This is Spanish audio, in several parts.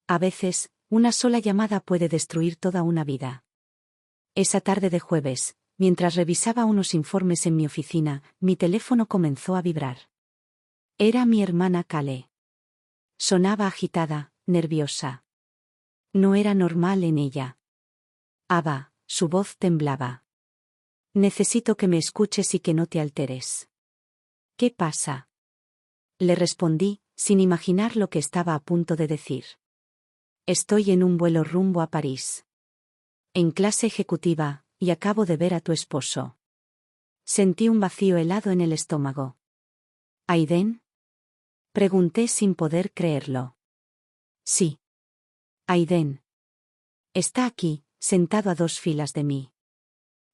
A veces, una sola llamada puede destruir toda una vida. Esa tarde de jueves, mientras revisaba unos informes en mi oficina, mi teléfono comenzó a vibrar. Era mi hermana Kale. Sonaba agitada, nerviosa. No era normal en ella. Ava, su voz temblaba. Necesito que me escuches y que no te alteres. ¿Qué pasa? Le respondí, sin imaginar lo que estaba a punto de decir. Estoy en un vuelo rumbo a París. En clase ejecutiva, y acabo de ver a tu esposo. Sentí un vacío helado en el estómago. ¿Aiden? Pregunté sin poder creerlo. Sí. Aiden. Está aquí, sentado a 2 filas de mí.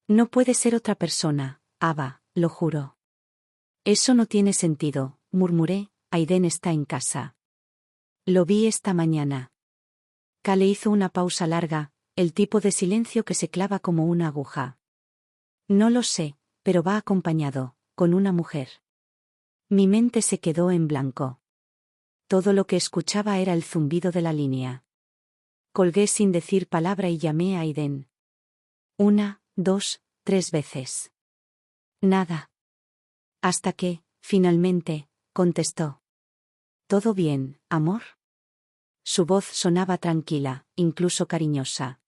No puede ser otra persona, Ava, lo juro. Eso no tiene sentido, murmuré. Aiden está en casa. Lo vi esta mañana. Kale hizo una pausa larga, el tipo de silencio que se clava como una aguja. No lo sé, pero va acompañado, con una mujer. Mi mente se quedó en blanco. Todo lo que escuchaba era el zumbido de la línea. Colgué sin decir palabra y llamé a Aiden. 1, 2, 3 veces. Nada. Hasta que, finalmente, contestó. ¿Todo bien, amor? Su voz sonaba tranquila, incluso cariñosa.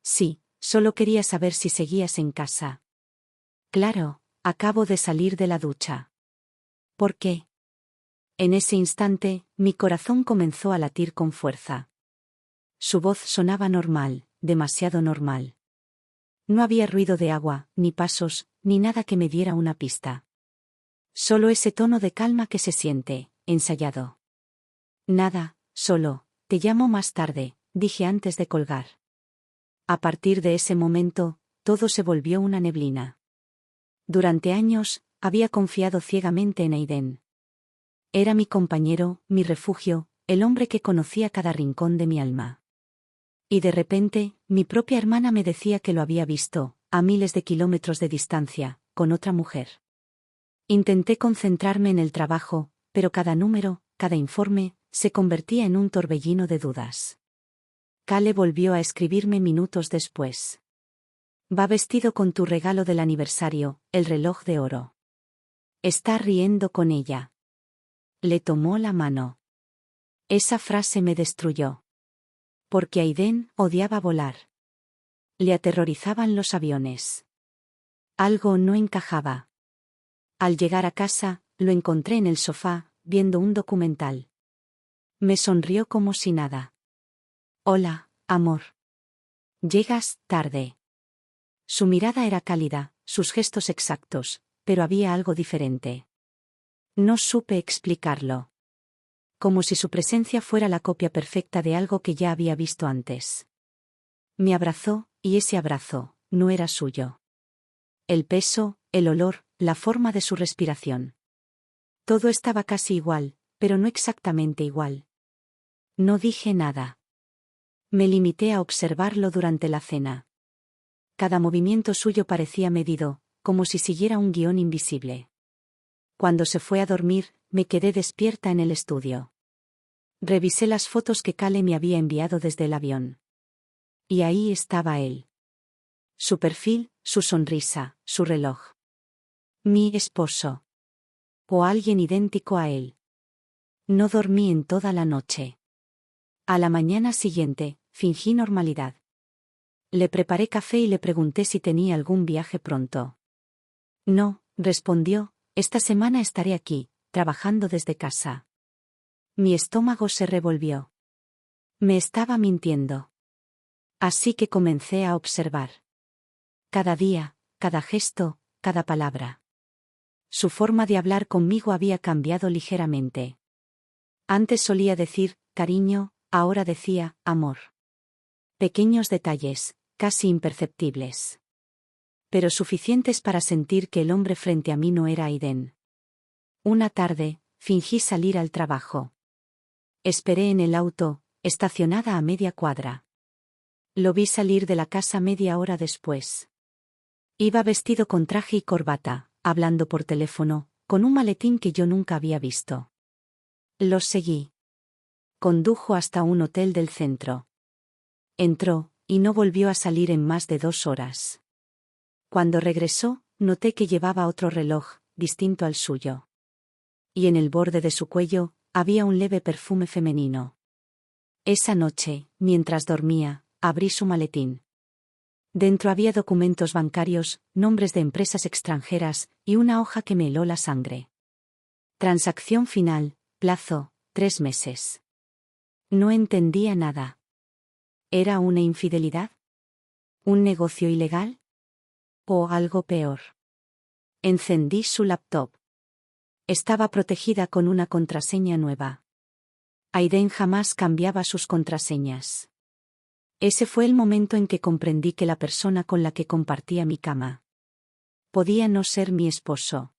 Sí, solo quería saber si seguías en casa. Claro, acabo de salir de la ducha. ¿Por qué? En ese instante, mi corazón comenzó a latir con fuerza. Su voz sonaba normal, demasiado normal. No había ruido de agua, ni pasos, ni nada que me diera una pista. Solo ese tono de calma que se siente, ensayado. Nada, solo, te llamo más tarde, dije antes de colgar. A partir de ese momento, todo se volvió una neblina. Durante años, había confiado ciegamente en Aiden. Era mi compañero, mi refugio, el hombre que conocía cada rincón de mi alma. Y de repente, mi propia hermana me decía que lo había visto, a miles de kilómetros de distancia, con otra mujer. Intenté concentrarme en el trabajo, pero cada número, cada informe, se convertía en un torbellino de dudas. Kale volvió a escribirme minutos después. Va vestido con tu regalo del aniversario, el reloj de oro. Está riendo con ella. Le tomó la mano. Esa frase me destruyó. Porque Aiden odiaba volar. Le aterrorizaban los aviones. Algo no encajaba. Al llegar a casa, lo encontré en el sofá, viendo un documental. Me sonrió como si nada. Hola, amor. Llegas tarde. Su mirada era cálida, sus gestos exactos, pero había algo diferente. No supe explicarlo. Como si su presencia fuera la copia perfecta de algo que ya había visto antes. Me abrazó, y ese abrazo, no era suyo. El peso, el olor, la forma de su respiración. Todo estaba casi igual, pero no exactamente igual. No dije nada. Me limité a observarlo durante la cena. Cada movimiento suyo parecía medido, como si siguiera un guión invisible. Cuando se fue a dormir, me quedé despierta en el estudio. Revisé las fotos que Kale me había enviado desde el avión. Y ahí estaba él. Su perfil, su sonrisa, su reloj. Mi esposo. O alguien idéntico a él. No dormí en toda la noche. A la mañana siguiente, fingí normalidad. Le preparé café y le pregunté si tenía algún viaje pronto. No, respondió, esta semana estaré aquí, trabajando desde casa. Mi estómago se revolvió. Me estaba mintiendo. Así que comencé a observar. Cada día, cada gesto, cada palabra. Su forma de hablar conmigo había cambiado ligeramente. Antes solía decir, cariño, ahora decía, amor. Pequeños detalles, casi imperceptibles. Pero suficientes para sentir que el hombre frente a mí no era Aiden. Una tarde, fingí salir al trabajo. Esperé en el auto, estacionada a media cuadra. Lo vi salir de la casa media hora después. Iba vestido con traje y corbata, hablando por teléfono, con un maletín que yo nunca había visto. Lo seguí. Condujo hasta un hotel del centro. Entró, y no volvió a salir en más de 2 horas. Cuando regresó, noté que llevaba otro reloj, distinto al suyo. Y en el borde de su cuello, había un leve perfume femenino. Esa noche, mientras dormía, abrí su maletín. Dentro había documentos bancarios, nombres de empresas extranjeras, y una hoja que me heló la sangre. Transacción final, plazo, 3 meses. No entendía nada. ¿Era una infidelidad? ¿Un negocio ilegal? ¿O algo peor? Encendí su laptop. Estaba protegida con una contraseña nueva. Aiden jamás cambiaba sus contraseñas. Ese fue el momento en que comprendí que la persona con la que compartía mi cama podía no ser mi esposo.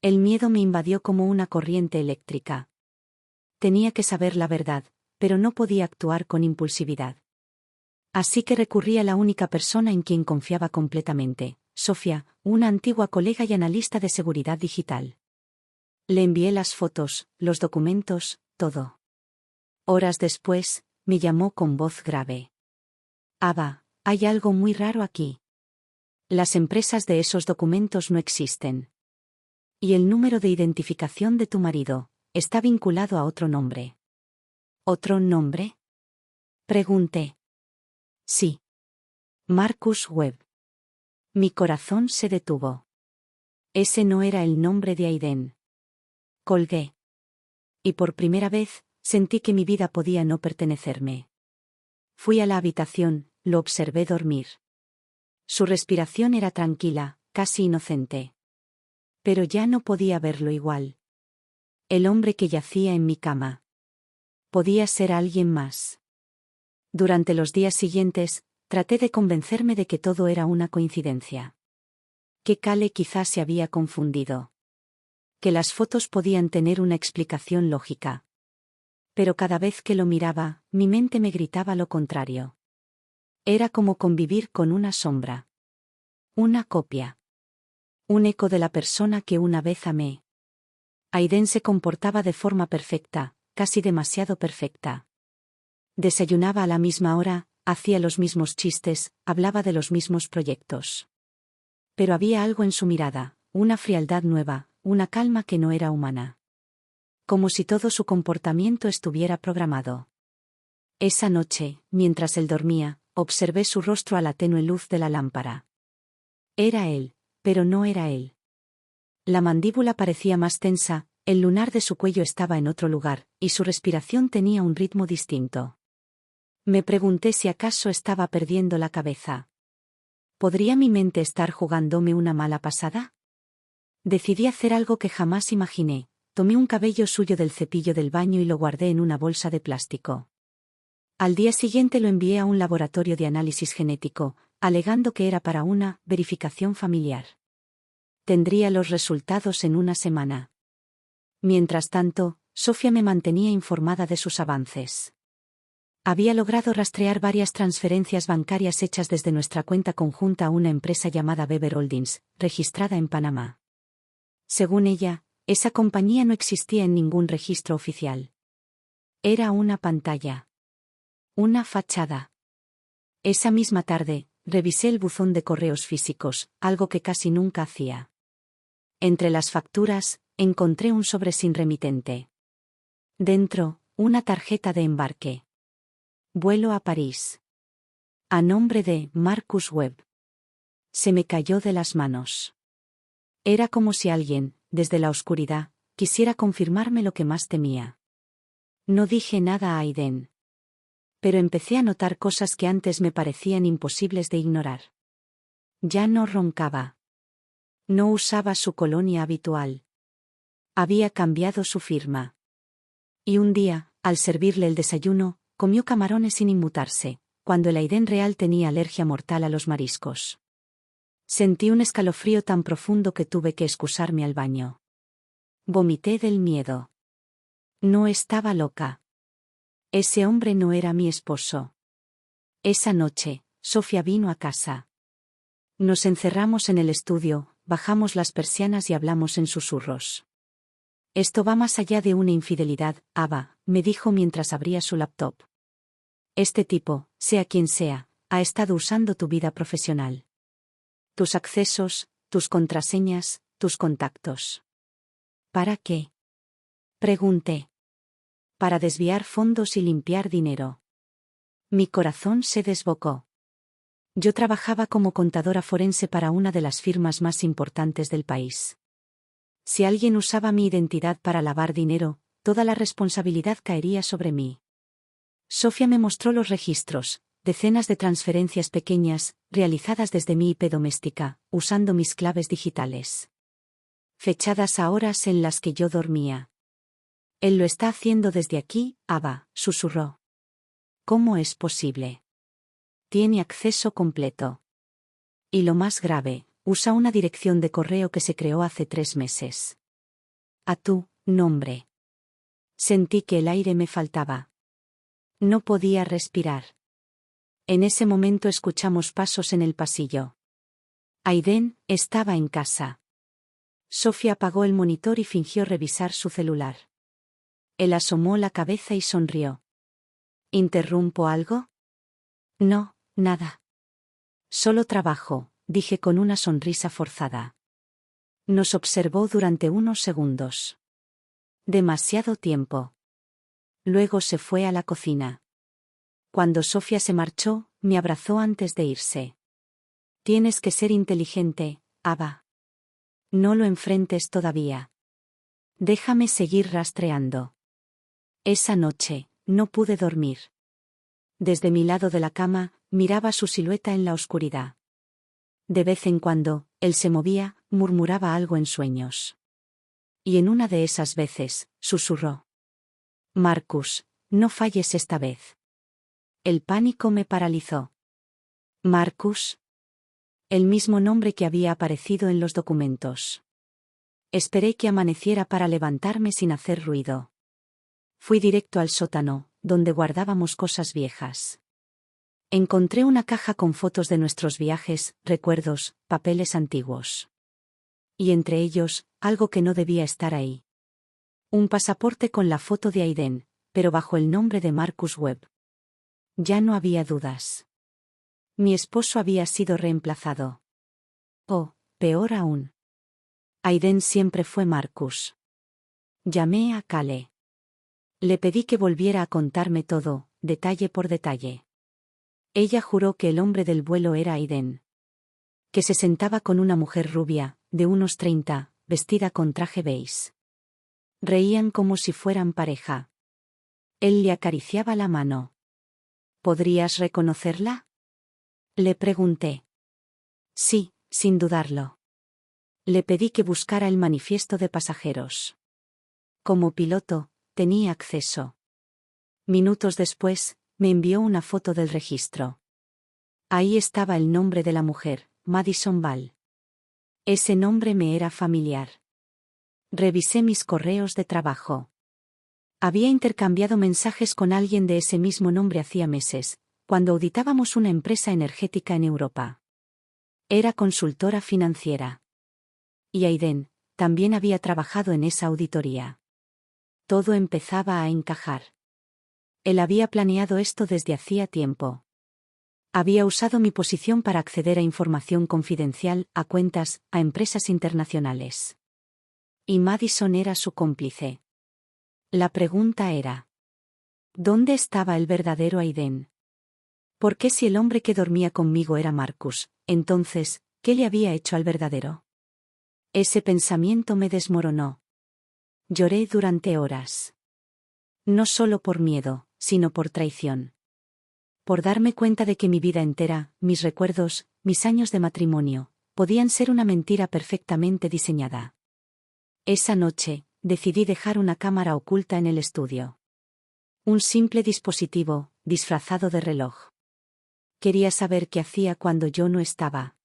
El miedo me invadió como una corriente eléctrica. Tenía que saber la verdad, pero no podía actuar con impulsividad. Así que recurrí a la única persona en quien confiaba completamente, Sofía, una antigua colega y analista de seguridad digital. Le envié las fotos, los documentos, todo. Horas después, me llamó con voz grave. Ava, hay algo muy raro aquí. Las empresas de esos documentos no existen. Y el número de identificación de tu marido está vinculado a otro nombre. ¿Otro nombre? Pregunté. Sí. Marcus Webb. Mi corazón se detuvo. Ese no era el nombre de Aiden. Colgué. Y por primera vez, sentí que mi vida podía no pertenecerme. Fui a la habitación, lo observé dormir. Su respiración era tranquila, casi inocente. Pero ya no podía verlo igual. El hombre que yacía en mi cama podía ser alguien más. Durante los días siguientes, traté de convencerme de que todo era una coincidencia. Que Cale quizás se había confundido. Que las fotos podían tener una explicación lógica. Pero cada vez que lo miraba, mi mente me gritaba lo contrario. Era como convivir con una sombra. Una copia. Un eco de la persona que una vez amé. Aiden se comportaba de forma perfecta, casi demasiado perfecta. Desayunaba a la misma hora, hacía los mismos chistes, hablaba de los mismos proyectos. Pero había algo en su mirada, una frialdad nueva, una calma que no era humana. Como si todo su comportamiento estuviera programado. Esa noche, mientras él dormía, observé su rostro a la tenue luz de la lámpara. Era él, pero no era él. La mandíbula parecía más tensa, el lunar de su cuello estaba en otro lugar, y su respiración tenía un ritmo distinto. Me pregunté si acaso estaba perdiendo la cabeza. ¿Podría mi mente estar jugándome una mala pasada? Decidí hacer algo que jamás imaginé. Tomé un cabello suyo del cepillo del baño y lo guardé en una bolsa de plástico. Al día siguiente lo envié a un laboratorio de análisis genético, alegando que era para una verificación familiar. Tendría los resultados en una semana. Mientras tanto, Sofía me mantenía informada de sus avances. Había logrado rastrear varias transferencias bancarias hechas desde nuestra cuenta conjunta a una empresa llamada Weber Holdings, registrada en Panamá. Según ella, esa compañía no existía en ningún registro oficial. Era una pantalla. Una fachada. Esa misma tarde, revisé el buzón de correos físicos, algo que casi nunca hacía. Entre las facturas, encontré un sobre sin remitente. Dentro, una tarjeta de embarque. Vuelo a París. A nombre de Marcus Webb. Se me cayó de las manos. Era como si alguien, desde la oscuridad, quisiera confirmarme lo que más temía. No dije nada a Aiden. Pero empecé a notar cosas que antes me parecían imposibles de ignorar. Ya no roncaba. No usaba su colonia habitual. Había cambiado su firma. Y un día, al servirle el desayuno, comió camarones sin inmutarse, cuando el Aiden real tenía alergia mortal a los mariscos. Sentí un escalofrío tan profundo que tuve que excusarme al baño. Vomité del miedo. No estaba loca. Ese hombre no era mi esposo. Esa noche, Sofía vino a casa. Nos encerramos en el estudio, bajamos las persianas y hablamos en susurros. Esto va más allá de una infidelidad, Ava, me dijo mientras abría su laptop. Este tipo, sea quien sea, ha estado usando tu vida profesional. Tus accesos, tus contraseñas, tus contactos. ¿Para qué? Pregunté. Para desviar fondos y limpiar dinero. Mi corazón se desbocó. Yo trabajaba como contadora forense para una de las firmas más importantes del país. Si alguien usaba mi identidad para lavar dinero, toda la responsabilidad caería sobre mí. Sofía me mostró los registros, decenas de transferencias pequeñas, realizadas desde mi IP doméstica, usando mis claves digitales. Fechadas a horas en las que yo dormía. Él lo está haciendo desde aquí, Ava, susurró. ¿Cómo es posible? Tiene acceso completo. Y lo más grave, usa una dirección de correo que se creó hace 3 meses. A tu nombre. Sentí que el aire me faltaba. No podía respirar. En ese momento escuchamos pasos en el pasillo. Aiden estaba en casa. Sofía apagó el monitor y fingió revisar su celular. Él asomó la cabeza y sonrió. ¿Interrumpo algo? No, nada. Solo trabajo, dije con una sonrisa forzada. Nos observó durante unos segundos. Demasiado tiempo. Luego se fue a la cocina. Cuando Sofía se marchó, me abrazó antes de irse. Tienes que ser inteligente, Ava. No lo enfrentes todavía. Déjame seguir rastreando. Esa noche, no pude dormir. Desde mi lado de la cama, miraba su silueta en la oscuridad. De vez en cuando, él se movía, murmuraba algo en sueños. Y en una de esas veces, susurró. Marcus, no falles esta vez. El pánico me paralizó. Marcus. El mismo nombre que había aparecido en los documentos. Esperé que amaneciera para levantarme sin hacer ruido. Fui directo al sótano, donde guardábamos cosas viejas. Encontré una caja con fotos de nuestros viajes, recuerdos, papeles antiguos. Y entre ellos, algo que no debía estar ahí. Un pasaporte con la foto de Aiden, pero bajo el nombre de Marcus Webb. Ya no había dudas. Mi esposo había sido reemplazado. O, peor aún. Aiden siempre fue Marcus. Llamé a Kale. Le pedí que volviera a contarme todo, detalle por detalle. Ella juró que el hombre del vuelo era Aiden. Que se sentaba con una mujer rubia, de unos 30, vestida con traje beige. Reían como si fueran pareja. Él le acariciaba la mano. ¿Podrías reconocerla? Le pregunté. Sí, sin dudarlo. Le pedí que buscara el manifiesto de pasajeros. Como piloto, tenía acceso. Minutos después, me envió una foto del registro. Ahí estaba el nombre de la mujer, Madison Ball. Ese nombre me era familiar. Revisé mis correos de trabajo. Había intercambiado mensajes con alguien de ese mismo nombre hacía meses, cuando auditábamos una empresa energética en Europa. Era consultora financiera. Y Aiden también había trabajado en esa auditoría. Todo empezaba a encajar. Él había planeado esto desde hacía tiempo. Había usado mi posición para acceder a información confidencial, a cuentas, a empresas internacionales. Y Madison era su cómplice. La pregunta era: ¿dónde estaba el verdadero Aiden? ¿Por qué si el hombre que dormía conmigo era Marcus, entonces, qué le había hecho al verdadero? Ese pensamiento me desmoronó. Lloré durante horas. No solo por miedo, sino por traición. Por darme cuenta de que mi vida entera, mis recuerdos, mis años de matrimonio, podían ser una mentira perfectamente diseñada. Esa noche, decidí dejar una cámara oculta en el estudio. Un simple dispositivo, disfrazado de reloj. Quería saber qué hacía cuando yo no estaba.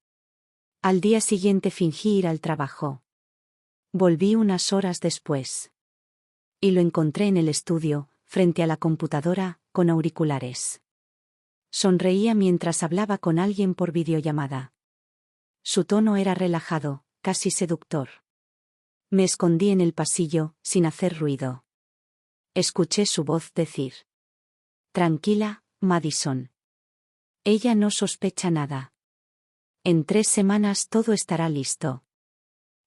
Al día siguiente fingí ir al trabajo. Volví unas horas después. Y lo encontré en el estudio, frente a la computadora, con auriculares. Sonreía mientras hablaba con alguien por videollamada. Su tono era relajado, casi seductor. Me escondí en el pasillo, sin hacer ruido. Escuché su voz decir: «Tranquila, Madison. Ella no sospecha nada. En 3 semanas todo estará listo».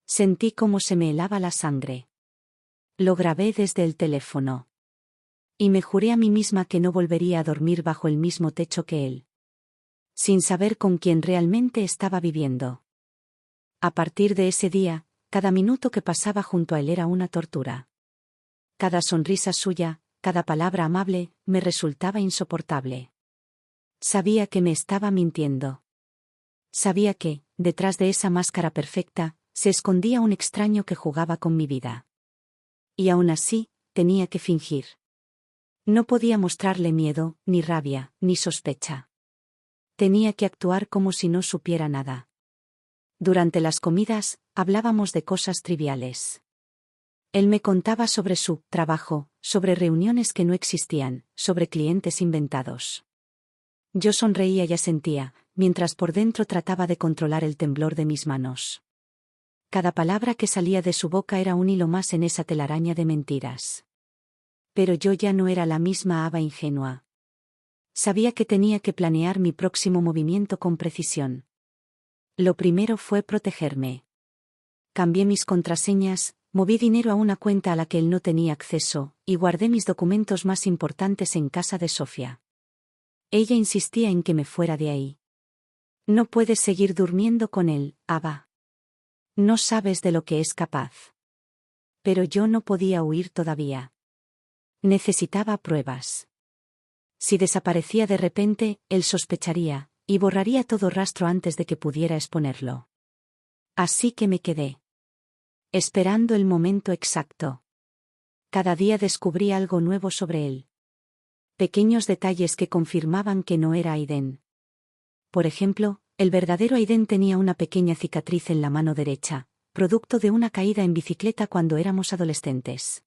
Sentí cómo se me helaba la sangre. Lo grabé desde el teléfono. Y me juré a mí misma que no volvería a dormir bajo el mismo techo que él. Sin saber con quién realmente estaba viviendo. A partir de ese día, cada minuto que pasaba junto a él era una tortura. Cada sonrisa suya, cada palabra amable, me resultaba insoportable. Sabía que me estaba mintiendo. Sabía que, detrás de esa máscara perfecta, se escondía un extraño que jugaba con mi vida. Y aún así, tenía que fingir. No podía mostrarle miedo, ni rabia, ni sospecha. Tenía que actuar como si no supiera nada. Durante las comidas, hablábamos de cosas triviales. Él me contaba sobre su trabajo, sobre reuniones que no existían, sobre clientes inventados. Yo sonreía y asentía, mientras por dentro trataba de controlar el temblor de mis manos. Cada palabra que salía de su boca era un hilo más en esa telaraña de mentiras. Pero yo ya no era la misma Ava ingenua. Sabía que tenía que planear mi próximo movimiento con precisión. Lo primero fue protegerme. Cambié mis contraseñas, moví dinero a una cuenta a la que él no tenía acceso, y guardé mis documentos más importantes en casa de Sofía. Ella insistía en que me fuera de ahí. «No puedes seguir durmiendo con él, Ava. No sabes de lo que es capaz». Pero yo no podía huir todavía. Necesitaba pruebas. Si desaparecía de repente, él sospecharía, y borraría todo rastro antes de que pudiera exponerlo. Así que me quedé. Esperando el momento exacto. Cada día descubrí algo nuevo sobre él. Pequeños detalles que confirmaban que no era Aiden. Por ejemplo, el verdadero Aiden tenía una pequeña cicatriz en la mano derecha, producto de una caída en bicicleta cuando éramos adolescentes.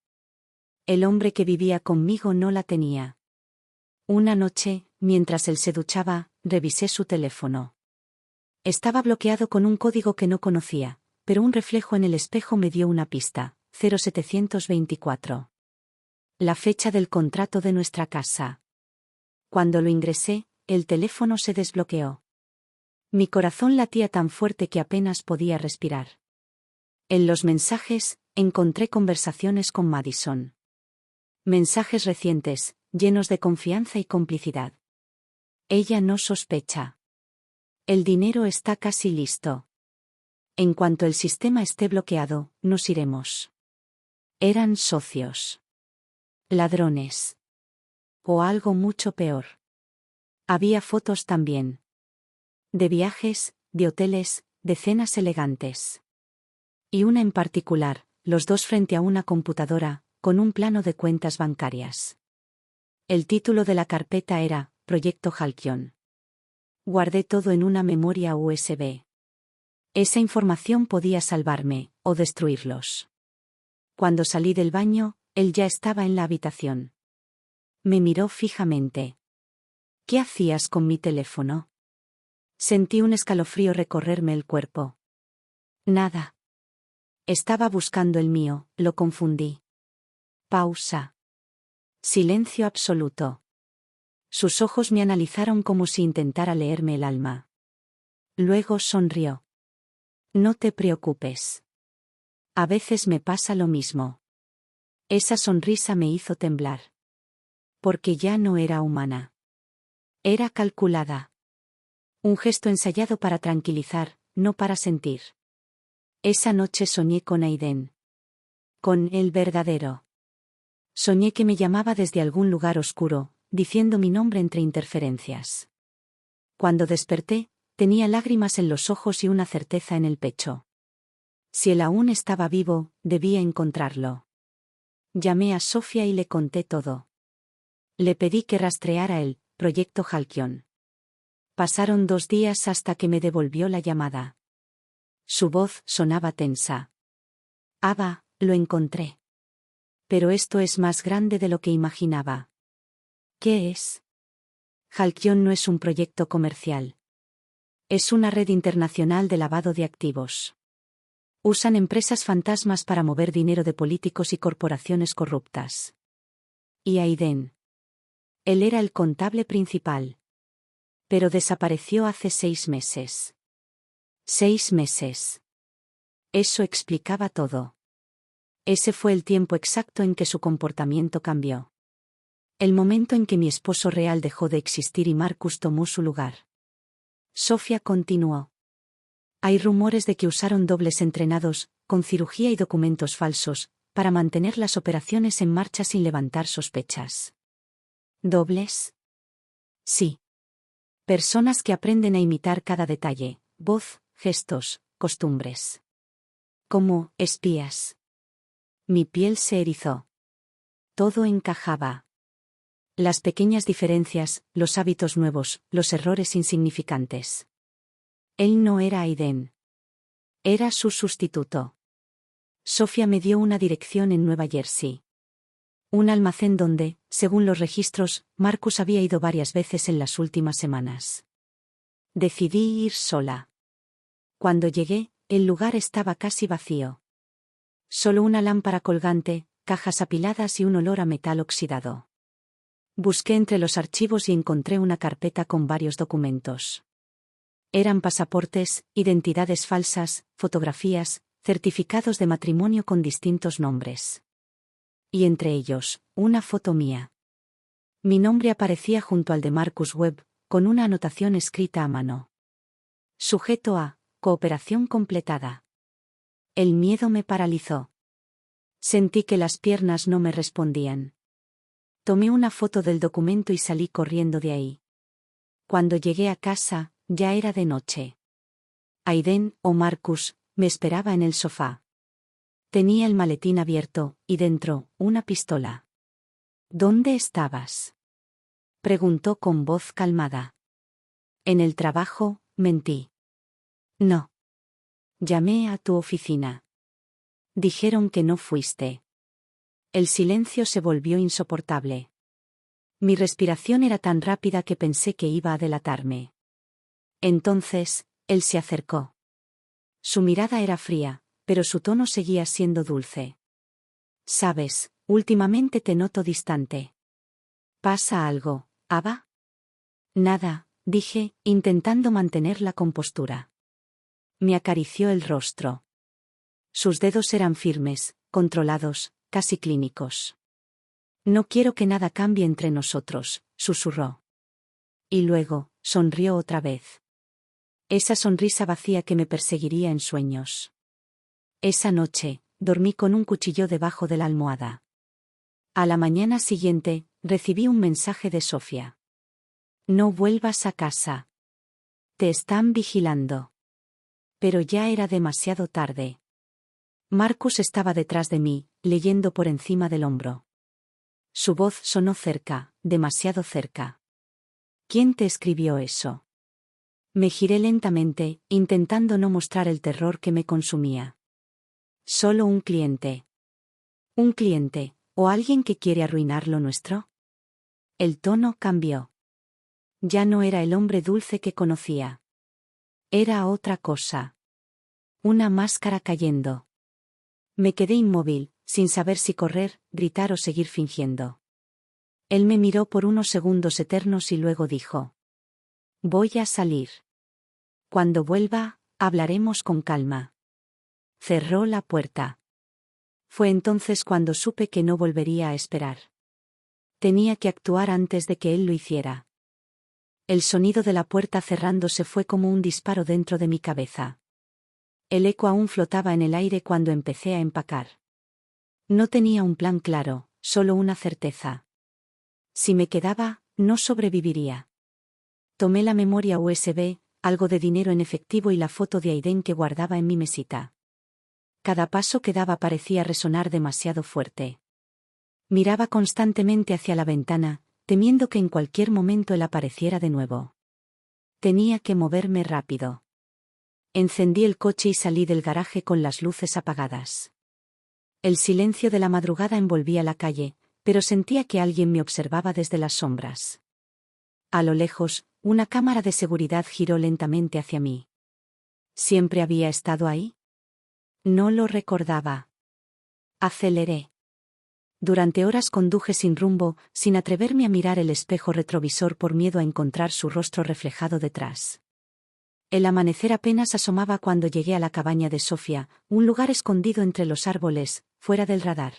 El hombre que vivía conmigo no la tenía. Una noche, mientras él se duchaba, revisé su teléfono. Estaba bloqueado con un código que no conocía, pero un reflejo en el espejo me dio una pista: 0724. La fecha del contrato de nuestra casa. Cuando lo ingresé, el teléfono se desbloqueó. Mi corazón latía tan fuerte que apenas podía respirar. En los mensajes, encontré conversaciones con Madison. Mensajes recientes, llenos de confianza y complicidad. Ella no sospecha. El dinero está casi listo. En cuanto el sistema esté bloqueado, nos iremos. Eran socios. Ladrones. O algo mucho peor. Había fotos también. De viajes, de hoteles, de cenas elegantes. Y una en particular, los dos frente a una computadora, con un plano de cuentas bancarias. El título de la carpeta era Proyecto Halcyon. Guardé todo en una memoria USB. Esa información podía salvarme, o destruirlos. Cuando salí del baño, él ya estaba en la habitación. Me miró fijamente. «¿Qué hacías con mi teléfono?» Sentí un escalofrío recorrerme el cuerpo. «Nada. Estaba buscando el mío», lo confundí. Pausa. Silencio absoluto. Sus ojos me analizaron como si intentara leerme el alma. Luego sonrió. «No te preocupes. A veces me pasa lo mismo». Esa sonrisa me hizo temblar. Porque ya no era humana. Era calculada. Un gesto ensayado para tranquilizar, no para sentir. Esa noche soñé con Aiden. Con el verdadero. Soñé que me llamaba desde algún lugar oscuro, diciendo mi nombre entre interferencias. Cuando desperté, tenía lágrimas en los ojos y una certeza en el pecho. Si él aún estaba vivo, debía encontrarlo. Llamé a Sofía y le conté todo. Le pedí que rastreara el Proyecto Halcyon. Pasaron 2 días hasta que me devolvió la llamada. Su voz sonaba tensa. «Ava, lo encontré. Pero esto es más grande de lo que imaginaba». «¿Qué es?» «Halcyon no es un proyecto comercial. Es una red internacional de lavado de activos. Usan empresas fantasmas para mover dinero de políticos y corporaciones corruptas. Y Aiden. Él era el contable principal. Pero desapareció hace 6 meses. 6 meses. Eso explicaba todo. Ese fue el tiempo exacto en que su comportamiento cambió. El momento en que mi esposo real dejó de existir y Marcus tomó su lugar. Sofía continuó. Hay rumores de que usaron dobles entrenados, con cirugía y documentos falsos, para mantener las operaciones en marcha sin levantar sospechas. ¿Dobles? Sí. Personas que aprenden a imitar cada detalle, voz, gestos, costumbres. Como espías. Mi piel se erizó. Todo encajaba. Las pequeñas diferencias, los hábitos nuevos, los errores insignificantes. Él no era Aiden. Era su sustituto. Sofía me dio una dirección en Nueva Jersey. Un almacén donde, según los registros, Marcus había ido varias veces en las últimas semanas. Decidí ir sola. Cuando llegué, el lugar estaba casi vacío. Solo una lámpara colgante, cajas apiladas y un olor a metal oxidado. Busqué entre los archivos y encontré una carpeta con varios documentos. Eran pasaportes, identidades falsas, fotografías, certificados de matrimonio con distintos nombres. Y entre ellos, una foto mía. Mi nombre aparecía junto al de Marcus Webb, con una anotación escrita a mano. Sujeto a cooperación completada. El miedo me paralizó. Sentí que las piernas no me respondían. Tomé una foto del documento y salí corriendo de ahí. Cuando llegué a casa, ya era de noche. Aiden, o Marcus, me esperaba en el sofá. Tenía el maletín abierto, y dentro, una pistola. ¿Dónde estabas?, preguntó con voz calmada. En el trabajo, mentí. No. Llamé a tu oficina. Dijeron que no fuiste. El silencio se volvió insoportable. Mi respiración era tan rápida que pensé que iba a delatarme. Entonces, él se acercó. Su mirada era fría, pero su tono seguía siendo dulce. Sabes, últimamente te noto distante. ¿Pasa algo, Ava? Nada, dije, intentando mantener la compostura. Me acarició el rostro. Sus dedos eran firmes, controlados, casi clínicos. No quiero que nada cambie entre nosotros, susurró. Y luego, sonrió otra vez. Esa sonrisa vacía que me perseguiría en sueños. Esa noche, dormí con un cuchillo debajo de la almohada. A la mañana siguiente, recibí un mensaje de Sofía. No vuelvas a casa. Te están vigilando. Pero ya era demasiado tarde. Marcus estaba detrás de mí, leyendo por encima del hombro. Su voz sonó cerca, demasiado cerca. ¿Quién te escribió eso? Me giré lentamente, intentando no mostrar el terror que me consumía. Solo un cliente. ¿Un cliente, o alguien que quiere arruinar lo nuestro? El tono cambió. Ya no era el hombre dulce que conocía. Era otra cosa. Una máscara cayendo. Me quedé inmóvil, sin saber si correr, gritar o seguir fingiendo. Él me miró por unos segundos eternos y luego dijo: Voy a salir. Cuando vuelva, hablaremos con calma. Cerró la puerta. Fue entonces cuando supe que no volvería a esperar. Tenía que actuar antes de que él lo hiciera. El sonido de la puerta cerrándose fue como un disparo dentro de mi cabeza. El eco aún flotaba en el aire cuando empecé a empacar. No tenía un plan claro, solo una certeza. Si me quedaba, no sobreviviría. Tomé la memoria USB, algo de dinero en efectivo y la foto de Aiden que guardaba en mi mesita. Cada paso que daba parecía resonar demasiado fuerte. Miraba constantemente hacia la ventana, temiendo que en cualquier momento él apareciera de nuevo. Tenía que moverme rápido. Encendí el coche y salí del garaje con las luces apagadas. El silencio de la madrugada envolvía la calle, pero sentía que alguien me observaba desde las sombras. A lo lejos, una cámara de seguridad giró lentamente hacia mí. ¿Siempre había estado ahí? No lo recordaba. Aceleré. Durante horas conduje sin rumbo, sin atreverme a mirar el espejo retrovisor por miedo a encontrar su rostro reflejado detrás. El amanecer apenas asomaba cuando llegué a la cabaña de Sofía, un lugar escondido entre los árboles, fuera del radar.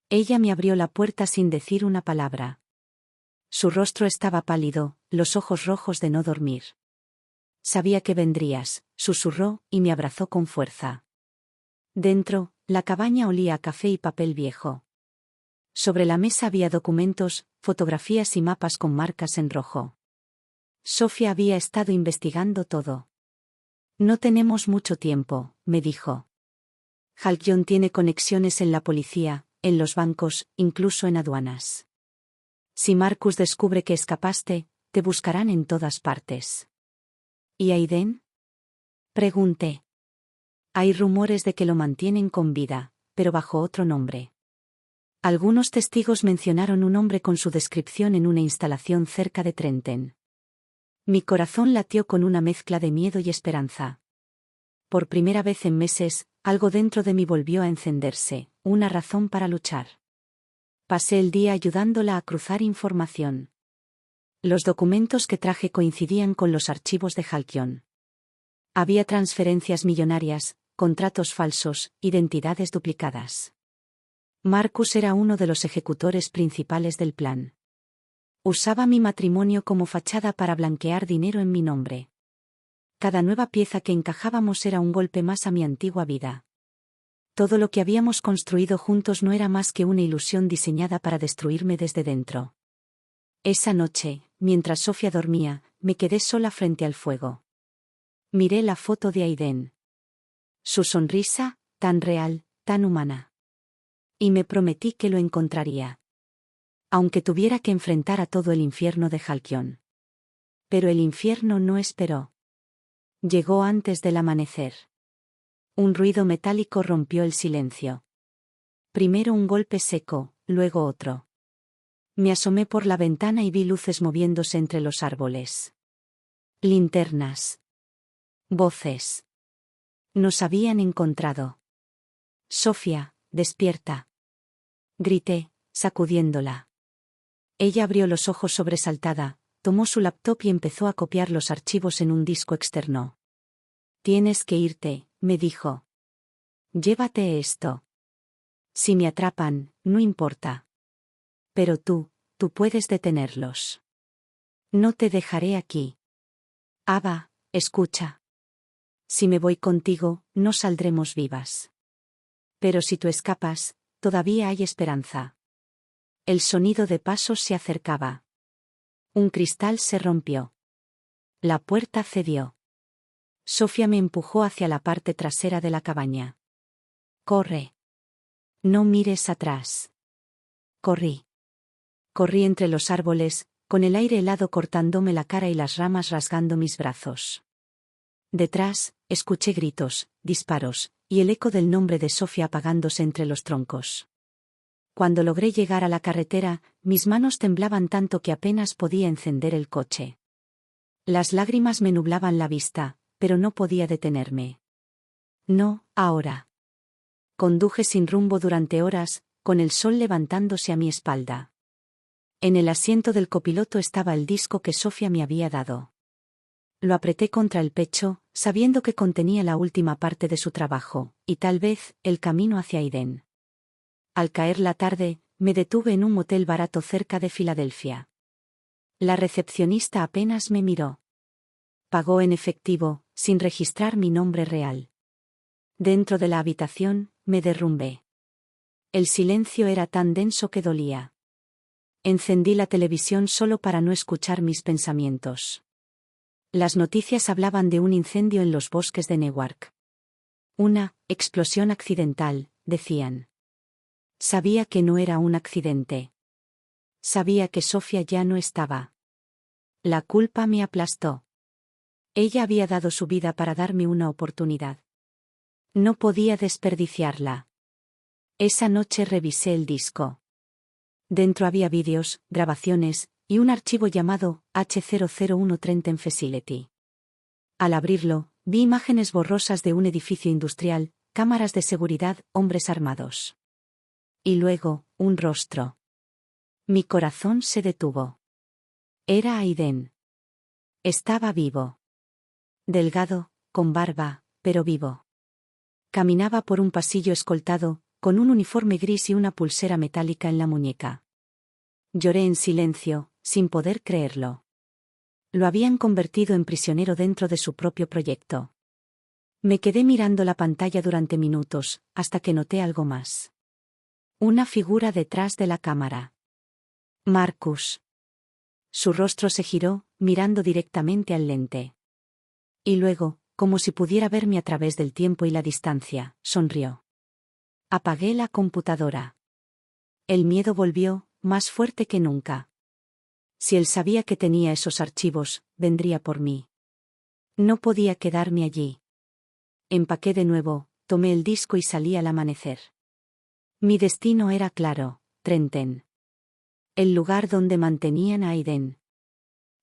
Ella me abrió la puerta sin decir una palabra. Su rostro estaba pálido, los ojos rojos de no dormir. Sabía que vendrías, susurró, y me abrazó con fuerza. Dentro, la cabaña olía a café y papel viejo. Sobre la mesa había documentos, fotografías y mapas con marcas en rojo. Sofía había estado investigando todo. No tenemos mucho tiempo, me dijo. Halcyon tiene conexiones en la policía, en los bancos, incluso en aduanas. Si Marcus descubre que escapaste, te buscarán en todas partes. ¿Y Aiden? Pregunté. Hay rumores de que lo mantienen con vida, pero bajo otro nombre. Algunos testigos mencionaron un hombre con su descripción en una instalación cerca de Trenten. Mi corazón latió con una mezcla de miedo y esperanza. Por primera vez en meses, algo dentro de mí volvió a encenderse, una razón para luchar. Pasé el día ayudándola a cruzar información. Los documentos que traje coincidían con los archivos de Halcyon. Había transferencias millonarias, contratos falsos, identidades duplicadas. Marcus era uno de los ejecutores principales del plan. Usaba mi matrimonio como fachada para blanquear dinero en mi nombre. Cada nueva pieza que encajábamos era un golpe más a mi antigua vida. Todo lo que habíamos construido juntos no era más que una ilusión diseñada para destruirme desde dentro. Esa noche, mientras Sofía dormía, me quedé sola frente al fuego. Miré la foto de Aiden. Su sonrisa, tan real, tan humana. Y me prometí que lo encontraría. Aunque tuviera que enfrentar a todo el infierno de Halcyon. Pero el infierno no esperó. Llegó antes del amanecer. Un ruido metálico rompió el silencio. Primero un golpe seco, luego otro. Me asomé por la ventana y vi luces moviéndose entre los árboles. Linternas. Voces. Nos habían encontrado. Sofía, despierta. Grité, sacudiéndola. Ella abrió los ojos sobresaltada, tomó su laptop y empezó a copiar los archivos en un disco externo. Tienes que irte, me dijo. Llévate esto. Si me atrapan, no importa. Pero tú puedes detenerlos. No te dejaré aquí. Ava, escucha. Si me voy contigo, no saldremos vivas. Pero si tú escapas, todavía hay esperanza. El sonido de pasos se acercaba. Un cristal se rompió. La puerta cedió. Sofía me empujó hacia la parte trasera de la cabaña. Corre. No mires atrás. Corrí. Corrí entre los árboles, con el aire helado cortándome la cara y las ramas rasgando mis brazos. Detrás, escuché gritos, disparos, y el eco del nombre de Sofía apagándose entre los troncos. Cuando logré llegar a la carretera, mis manos temblaban tanto que apenas podía encender el coche. Las lágrimas me nublaban la vista, pero no podía detenerme. No, ahora. Conduje sin rumbo durante horas, con el sol levantándose a mi espalda. En el asiento del copiloto estaba el disco que Sofía me había dado. Lo apreté contra el pecho, sabiendo que contenía la última parte de su trabajo, y tal vez, el camino hacia Aiden. Al caer la tarde, me detuve en un motel barato cerca de Filadelfia. La recepcionista apenas me miró. Pagó en efectivo, sin registrar mi nombre real. Dentro de la habitación, me derrumbé. El silencio era tan denso que dolía. Encendí la televisión solo para no escuchar mis pensamientos. Las noticias hablaban de un incendio en los bosques de Newark. Una explosión accidental, decían. Sabía que no era un accidente. Sabía que Sofía ya no estaba. La culpa me aplastó. Ella había dado su vida para darme una oportunidad. No podía desperdiciarla. Esa noche revisé el disco. Dentro había vídeos, grabaciones, y un archivo llamado H001 Trenten Facility. Al abrirlo, vi imágenes borrosas de un edificio industrial, cámaras de seguridad, hombres armados. Y luego, un rostro. Mi corazón se detuvo. Era Aiden. Estaba vivo. Delgado, con barba, pero vivo. Caminaba por un pasillo escoltado, con un uniforme gris y una pulsera metálica en la muñeca. Lloré en silencio, sin poder creerlo. Lo habían convertido en prisionero dentro de su propio proyecto. Me quedé mirando la pantalla durante minutos, hasta que noté algo más. Una figura detrás de la cámara. Marcus. Su rostro se giró, mirando directamente al lente. Y luego, como si pudiera verme a través del tiempo y la distancia, sonrió. Apagué la computadora. El miedo volvió, más fuerte que nunca. Si él sabía que tenía esos archivos, vendría por mí. No podía quedarme allí. Empaqué de nuevo, tomé el disco y salí al amanecer. Mi destino era claro, Trenton. El lugar donde mantenían a Aiden.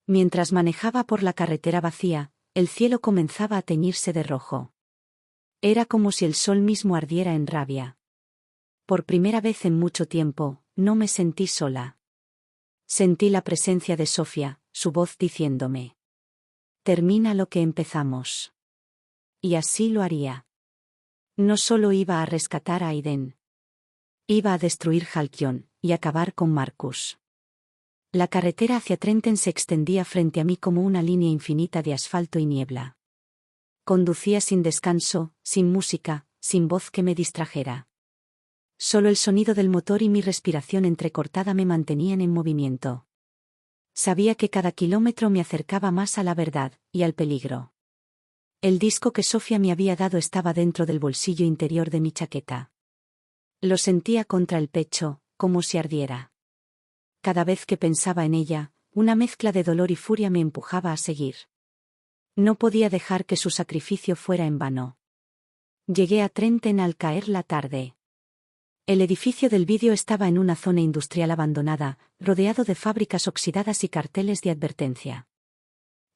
Mientras manejaba por la carretera vacía, el cielo comenzaba a teñirse de rojo. Era como si el sol mismo ardiera en rabia. Por primera vez en mucho tiempo, no me sentí sola. Sentí la presencia de Sofía, su voz diciéndome: termina lo que empezamos. Y así lo haría. No solo iba a rescatar a Aiden. Iba a destruir Halcyon, y acabar con Marcus. La carretera hacia Trenton se extendía frente a mí como una línea infinita de asfalto y niebla. Conducía sin descanso, sin música, sin voz que me distrajera. Solo el sonido del motor y mi respiración entrecortada me mantenían en movimiento. Sabía que cada kilómetro me acercaba más a la verdad, y al peligro. El disco que Sofía me había dado estaba dentro del bolsillo interior de mi chaqueta. Lo sentía contra el pecho, como si ardiera. Cada vez que pensaba en ella, una mezcla de dolor y furia me empujaba a seguir. No podía dejar que su sacrificio fuera en vano. Llegué a Trenton al caer la tarde. El edificio del vídeo estaba en una zona industrial abandonada, rodeado de fábricas oxidadas y carteles de advertencia.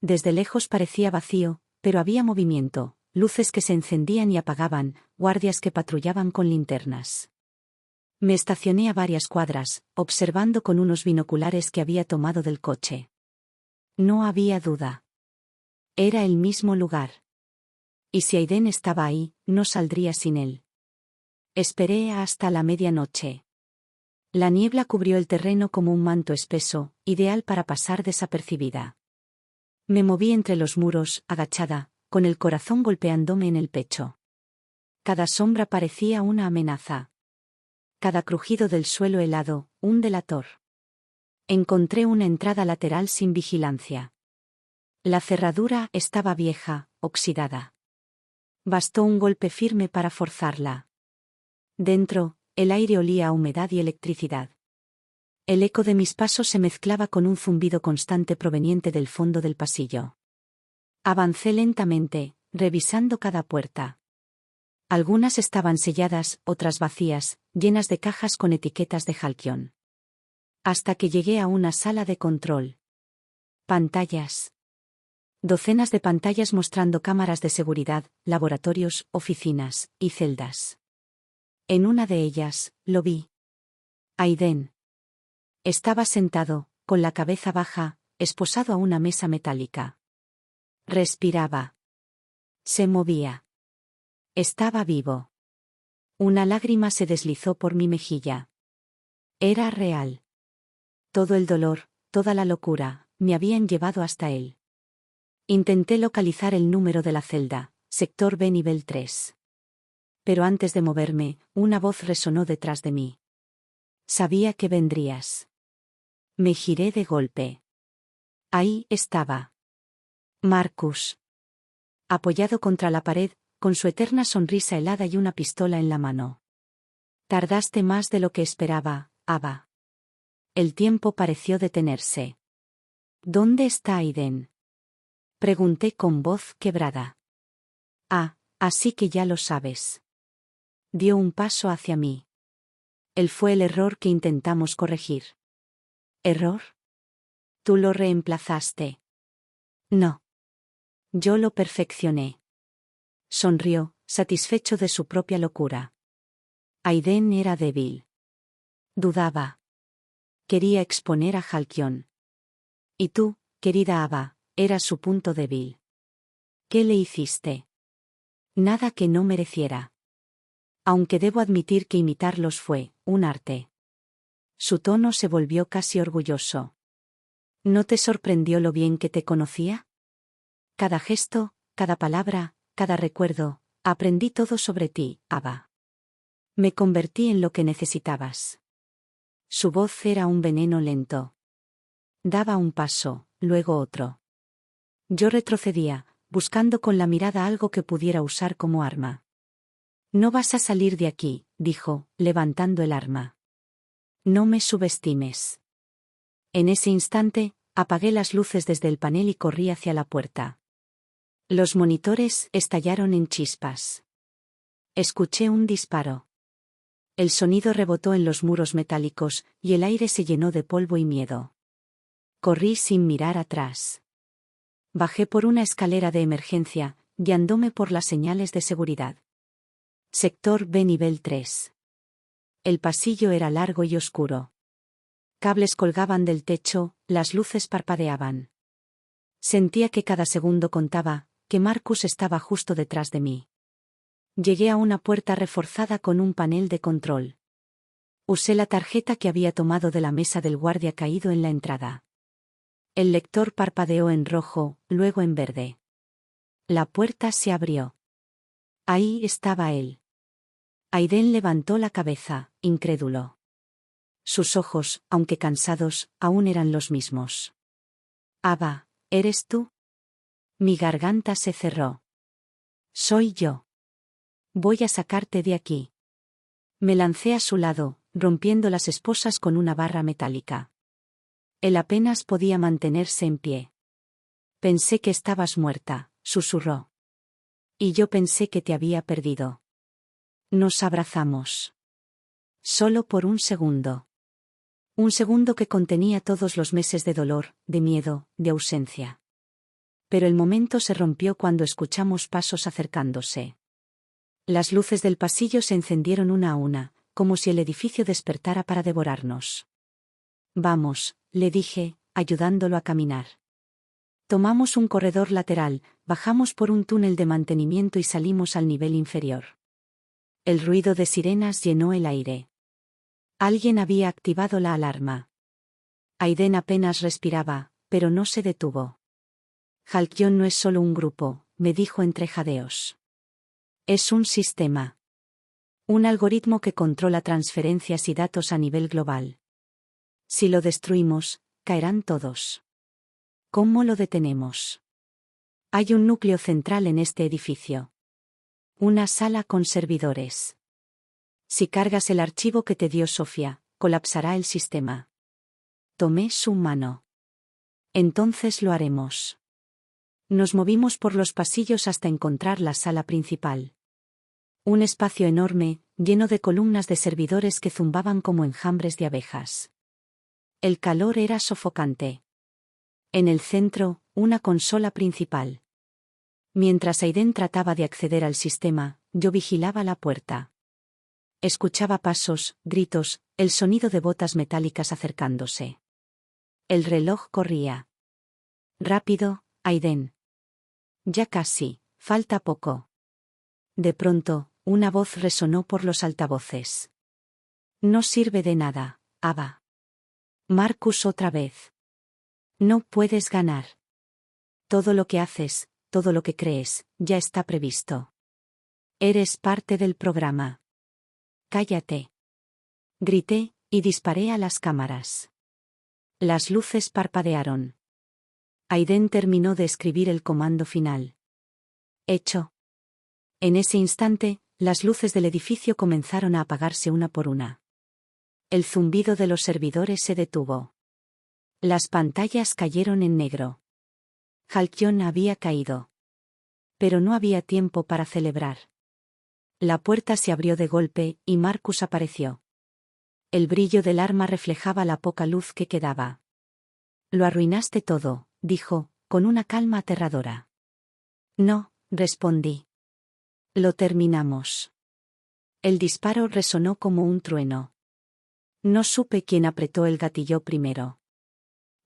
Desde lejos parecía vacío, pero había movimiento, luces que se encendían y apagaban, guardias que patrullaban con linternas. Me estacioné a varias cuadras, observando con unos binoculares que había tomado del coche. No había duda. Era el mismo lugar. Y si Aiden estaba ahí, no saldría sin él. Esperé hasta la medianoche. La niebla cubrió el terreno como un manto espeso, ideal para pasar desapercibida. Me moví entre los muros, agachada, con el corazón golpeándome en el pecho. Cada sombra parecía una amenaza. Cada crujido del suelo helado, un delator. Encontré una entrada lateral sin vigilancia. La cerradura estaba vieja, oxidada. Bastó un golpe firme para forzarla. Dentro, el aire olía a humedad y electricidad. El eco de mis pasos se mezclaba con un zumbido constante proveniente del fondo del pasillo. Avancé lentamente, revisando cada puerta. Algunas estaban selladas, otras vacías, llenas de cajas con etiquetas de Halcyon. Hasta que llegué a una sala de control. Pantallas. Docenas de pantallas mostrando cámaras de seguridad, laboratorios, oficinas y celdas. En una de ellas, lo vi. Aiden. Estaba sentado, con la cabeza baja, esposado a una mesa metálica. Respiraba. Se movía. Estaba vivo. Una lágrima se deslizó por mi mejilla. Era real. Todo el dolor, toda la locura, me habían llevado hasta él. Intenté localizar el número de la celda, sector B nivel 3. Pero antes de moverme, una voz resonó detrás de mí. Sabía que vendrías. Me giré de golpe. Ahí estaba. Marcus. Apoyado contra la pared, con su eterna sonrisa helada y una pistola en la mano. Tardaste más de lo que esperaba, Ava. El tiempo pareció detenerse. ¿Dónde está Aiden? Pregunté con voz quebrada. Ah, así que ya lo sabes. Dio un paso hacia mí. Él fue el error que intentamos corregir. ¿Error? ¿Tú lo reemplazaste? No. Yo lo perfeccioné. Sonrió, satisfecho de su propia locura. Aiden era débil. Dudaba. Quería exponer a Halcyon. Y tú, querida Ava, eras su punto débil. ¿Qué le hiciste? Nada que no mereciera. Aunque debo admitir que imitarlos fue un arte. Su tono se volvió casi orgulloso. ¿No te sorprendió lo bien que te conocía? Cada gesto, cada palabra, cada recuerdo, aprendí todo sobre ti, Ava. Me convertí en lo que necesitabas. Su voz era un veneno lento. Daba un paso, luego otro. Yo retrocedía, buscando con la mirada algo que pudiera usar como arma. No vas a salir de aquí, dijo, levantando el arma. No me subestimes. En ese instante, apagué las luces desde el panel y corrí hacia la puerta. Los monitores estallaron en chispas. Escuché un disparo. El sonido rebotó en los muros metálicos, y el aire se llenó de polvo y miedo. Corrí sin mirar atrás. Bajé por una escalera de emergencia, guiándome por las señales de seguridad. Sector B nivel 3. El pasillo era largo y oscuro. Cables colgaban del techo, las luces parpadeaban. Sentía que cada segundo contaba, que Marcus estaba justo detrás de mí. Llegué a una puerta reforzada con un panel de control. Usé la tarjeta que había tomado de la mesa del guardia caído en la entrada. El lector parpadeó en rojo, luego en verde. La puerta se abrió. Ahí estaba él. Aiden levantó la cabeza, incrédulo. Sus ojos, aunque cansados, aún eran los mismos. Ava, ¿eres tú? Mi garganta se cerró. Soy yo. Voy a sacarte de aquí. Me lancé a su lado, rompiendo las esposas con una barra metálica. Él apenas podía mantenerse en pie. Pensé que estabas muerta, susurró. Y yo pensé que te había perdido. Nos abrazamos. Solo por un segundo. Un segundo que contenía todos los meses de dolor, de miedo, de ausencia. Pero el momento se rompió cuando escuchamos pasos acercándose. Las luces del pasillo se encendieron una a una, como si el edificio despertara para devorarnos. Vamos, le dije, ayudándolo a caminar. Tomamos un corredor lateral, bajamos por un túnel de mantenimiento y salimos al nivel inferior. El ruido de sirenas llenó el aire. Alguien había activado la alarma. Aiden apenas respiraba, pero no se detuvo. Halcyon no es solo un grupo, me dijo entre jadeos. Es un sistema. Un algoritmo que controla transferencias y datos a nivel global. Si lo destruimos, caerán todos. ¿Cómo lo detenemos? Hay un núcleo central en este edificio. Una sala con servidores. Si cargas el archivo que te dio Sofía, colapsará el sistema. Tomé su mano. Entonces lo haremos. Nos movimos por los pasillos hasta encontrar la sala principal. Un espacio enorme, lleno de columnas de servidores que zumbaban como enjambres de abejas. El calor era sofocante. En el centro, una consola principal. Mientras Aiden trataba de acceder al sistema, yo vigilaba la puerta. Escuchaba pasos, gritos, el sonido de botas metálicas acercándose. El reloj corría. Rápido, Aiden. Ya casi, falta poco. De pronto, una voz resonó por los altavoces. No sirve de nada, Ava. Marcus otra vez. No puedes ganar. Todo lo que haces, todo lo que crees, ya está previsto. Eres parte del programa. Cállate. Grité, y disparé a las cámaras. Las luces parpadearon. Aiden terminó de escribir el comando final. Hecho. En ese instante, las luces del edificio comenzaron a apagarse una por una. El zumbido de los servidores se detuvo. Las pantallas cayeron en negro. Halcyon había caído. Pero no había tiempo para celebrar. La puerta se abrió de golpe, y Marcus apareció. El brillo del arma reflejaba la poca luz que quedaba. Lo arruinaste todo, dijo, con una calma aterradora. No, respondí. Lo terminamos. El disparo resonó como un trueno. No supe quién apretó el gatillo primero.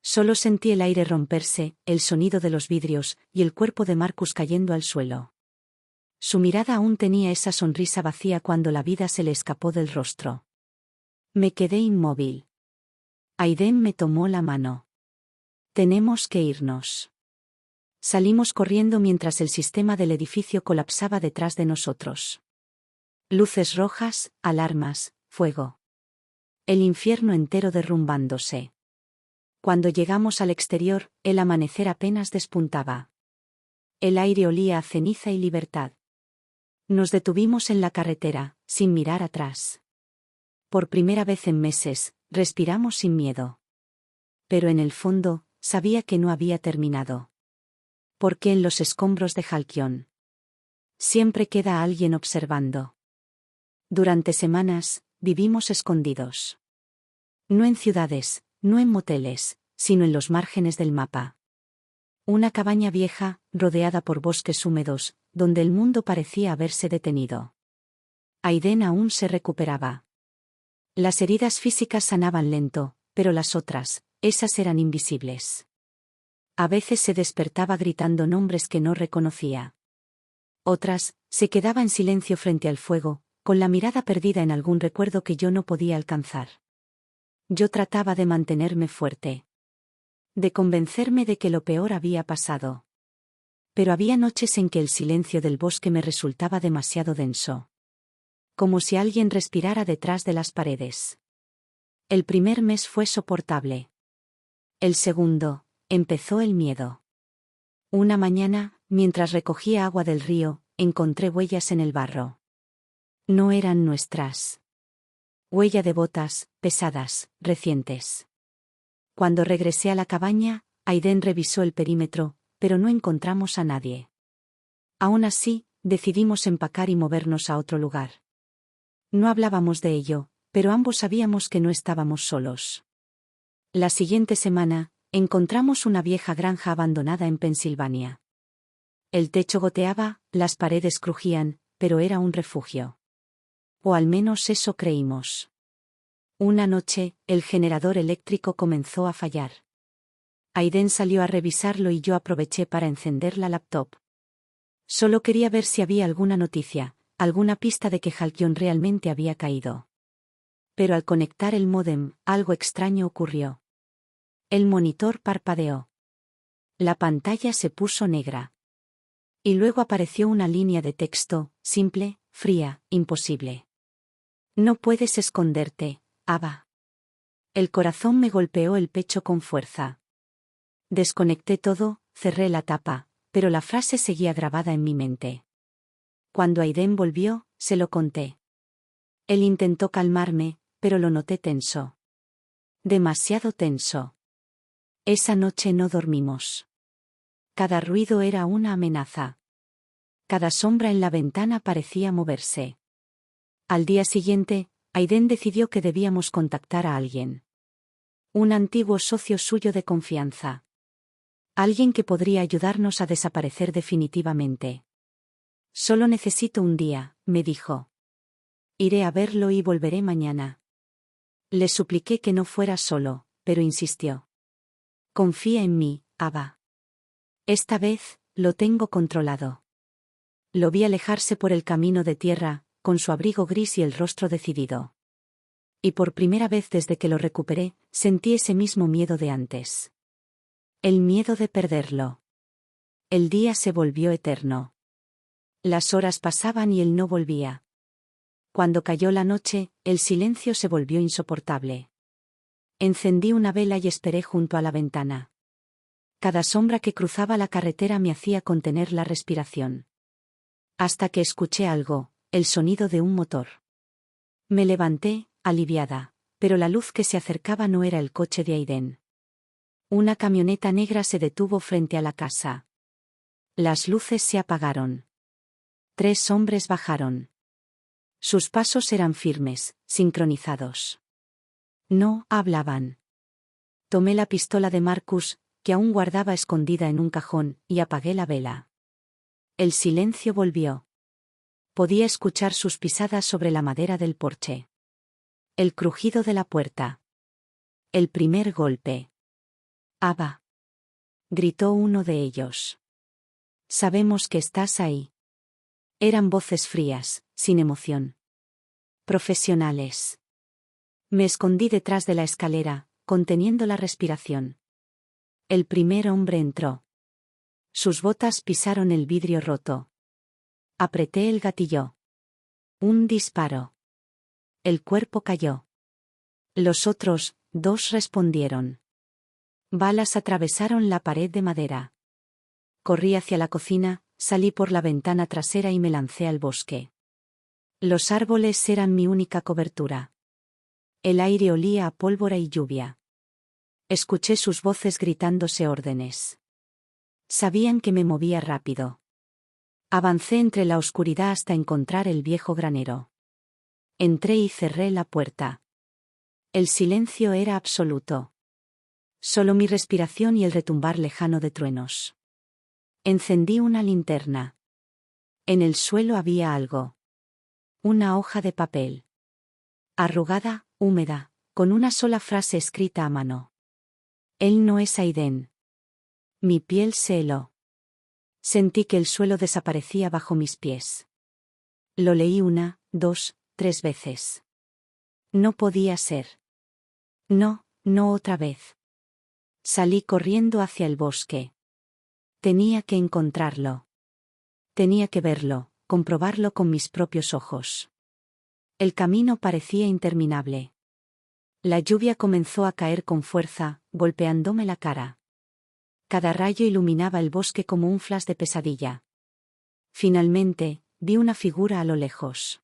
Solo sentí el aire romperse, el sonido de los vidrios, y el cuerpo de Marcus cayendo al suelo. Su mirada aún tenía esa sonrisa vacía cuando la vida se le escapó del rostro. Me quedé inmóvil. Aiden me tomó la mano. Tenemos que irnos. Salimos corriendo mientras el sistema del edificio colapsaba detrás de nosotros. Luces rojas, alarmas, fuego. El infierno entero derrumbándose. Cuando llegamos al exterior, el amanecer apenas despuntaba. El aire olía a ceniza y libertad. Nos detuvimos en la carretera, sin mirar atrás. Por primera vez en meses, respiramos sin miedo. Pero en el fondo, sabía que no había terminado. Porque en los escombros de Halcyon siempre queda alguien observando. Durante semanas, vivimos escondidos. No en ciudades, no en moteles, sino en los márgenes del mapa. Una cabaña vieja, rodeada por bosques húmedos, donde el mundo parecía haberse detenido. Aiden aún se recuperaba. Las heridas físicas sanaban lento, pero las otras, esas eran invisibles. A veces se despertaba gritando nombres que no reconocía. Otras, se quedaba en silencio frente al fuego, con la mirada perdida en algún recuerdo que yo no podía alcanzar. Yo trataba de mantenerme fuerte. De convencerme de que lo peor había pasado. Pero había noches en que el silencio del bosque me resultaba demasiado denso. Como si alguien respirara detrás de las paredes. El primer mes fue soportable. El segundo, empezó el miedo. Una mañana, mientras recogía agua del río, encontré huellas en el barro. No eran nuestras. Huella de botas, pesadas, recientes. Cuando regresé a la cabaña, Aiden revisó el perímetro, pero no encontramos a nadie. Aún así, decidimos empacar y movernos a otro lugar. No hablábamos de ello, pero ambos sabíamos que no estábamos solos. La siguiente semana, encontramos una vieja granja abandonada en Pensilvania. El techo goteaba, las paredes crujían, pero era un refugio. O al menos eso creímos. Una noche, el generador eléctrico comenzó a fallar. Aiden salió a revisarlo y yo aproveché para encender la laptop. Solo quería ver si había alguna noticia, alguna pista de que Halcyon realmente había caído. Pero al conectar el módem, algo extraño ocurrió. El monitor parpadeó. La pantalla se puso negra. Y luego apareció una línea de texto, simple, fría, imposible. No puedes esconderte, Ava. El corazón me golpeó el pecho con fuerza. Desconecté todo, cerré la tapa, pero la frase seguía grabada en mi mente. Cuando Aiden volvió, se lo conté. Él intentó calmarme, pero lo noté tenso. Demasiado tenso. Esa noche no dormimos. Cada ruido era una amenaza. Cada sombra en la ventana parecía moverse. Al día siguiente, Aiden decidió que debíamos contactar a alguien. Un antiguo socio suyo de confianza. Alguien que podría ayudarnos a desaparecer definitivamente. Solo necesito un día, me dijo. Iré a verlo y volveré mañana. Le supliqué que no fuera solo, pero insistió. Confía en mí, Ava. Esta vez, lo tengo controlado. Lo vi alejarse por el camino de tierra, con su abrigo gris y el rostro decidido. Y por primera vez desde que lo recuperé, sentí ese mismo miedo de antes. El miedo de perderlo. El día se volvió eterno. Las horas pasaban y él no volvía. Cuando cayó la noche, el silencio se volvió insoportable. Encendí una vela y esperé junto a la ventana. Cada sombra que cruzaba la carretera me hacía contener la respiración. Hasta que escuché algo, el sonido de un motor. Me levanté, aliviada, pero la luz que se acercaba no era el coche de Aiden. Una camioneta negra se detuvo frente a la casa. Las luces se apagaron. 3 hombres bajaron. Sus pasos eran firmes, sincronizados. No hablaban. Tomé la pistola de Marcus, que aún guardaba escondida en un cajón, y apagué la vela. El silencio volvió. Podía escuchar sus pisadas sobre la madera del porche. El crujido de la puerta. El primer golpe. «Ava», gritó uno de ellos. «Sabemos que estás ahí». Eran voces frías, sin emoción. Profesionales. Me escondí detrás de la escalera, conteniendo la respiración. El primer hombre entró. Sus botas pisaron el vidrio roto. Apreté el gatillo. Un disparo. El cuerpo cayó. Los otros dos respondieron. Balas atravesaron la pared de madera. Corrí hacia la cocina, salí por la ventana trasera y me lancé al bosque. Los árboles eran mi única cobertura. El aire olía a pólvora y lluvia. Escuché sus voces gritándose órdenes. Sabían que me movía rápido. Avancé entre la oscuridad hasta encontrar el viejo granero. Entré y cerré la puerta. El silencio era absoluto. Solo mi respiración y el retumbar lejano de truenos. Encendí una linterna. En el suelo había algo. Una hoja de papel. Arrugada, húmeda, con una sola frase escrita a mano. Él no es Aiden. Mi piel se heló. Sentí que el suelo desaparecía bajo mis pies. Lo leí 1, 2, 3 veces. No podía ser. No, no otra vez. Salí corriendo hacia el bosque. Tenía que encontrarlo. Tenía que verlo, comprobarlo con mis propios ojos. El camino parecía interminable. La lluvia comenzó a caer con fuerza, golpeándome la cara. Cada rayo iluminaba el bosque como un flash de pesadilla. Finalmente, vi una figura a lo lejos.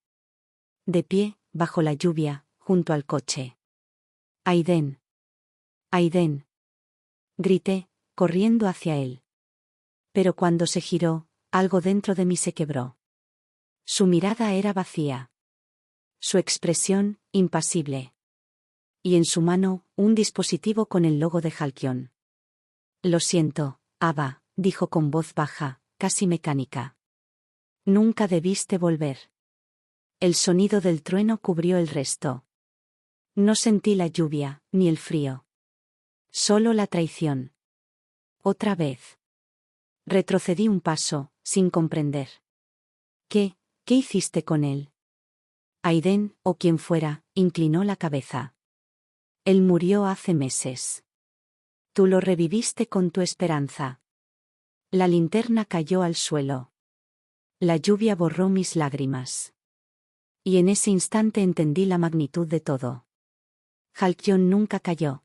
De pie, bajo la lluvia, junto al coche. «Aiden. Aiden», grité, corriendo hacia él. Pero cuando se giró, algo dentro de mí se quebró. Su mirada era vacía. Su expresión, impasible. Y en su mano, un dispositivo con el logo de Halcyon. «Lo siento, Ava», dijo con voz baja, casi mecánica. «Nunca debiste volver». El sonido del trueno cubrió el resto. No sentí la lluvia, ni el frío. Solo la traición. Otra vez. Retrocedí un paso, sin comprender. ¿Qué hiciste con él? Aiden, o quien fuera, inclinó la cabeza. Él murió hace meses. Tú lo reviviste con tu esperanza. La linterna cayó al suelo. La lluvia borró mis lágrimas. Y en ese instante entendí la magnitud de todo. Halcyon nunca cayó.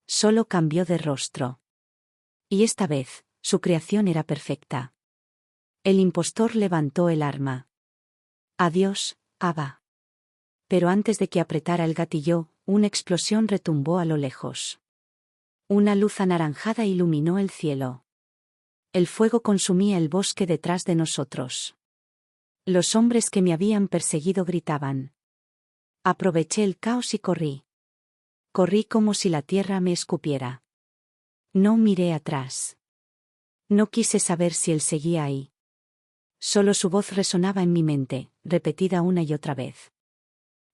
Solo cambió de rostro. Y esta vez, su creación era perfecta. El impostor levantó el arma. «Adiós, Ava». Pero antes de que apretara el gatillo, una explosión retumbó a lo lejos. Una luz anaranjada iluminó el cielo. El fuego consumía el bosque detrás de nosotros. Los hombres que me habían perseguido gritaban. Aproveché el caos y corrí. Corrí como si la tierra me escupiera. No miré atrás. No quise saber si él seguía ahí. Solo su voz resonaba en mi mente, repetida una y otra vez.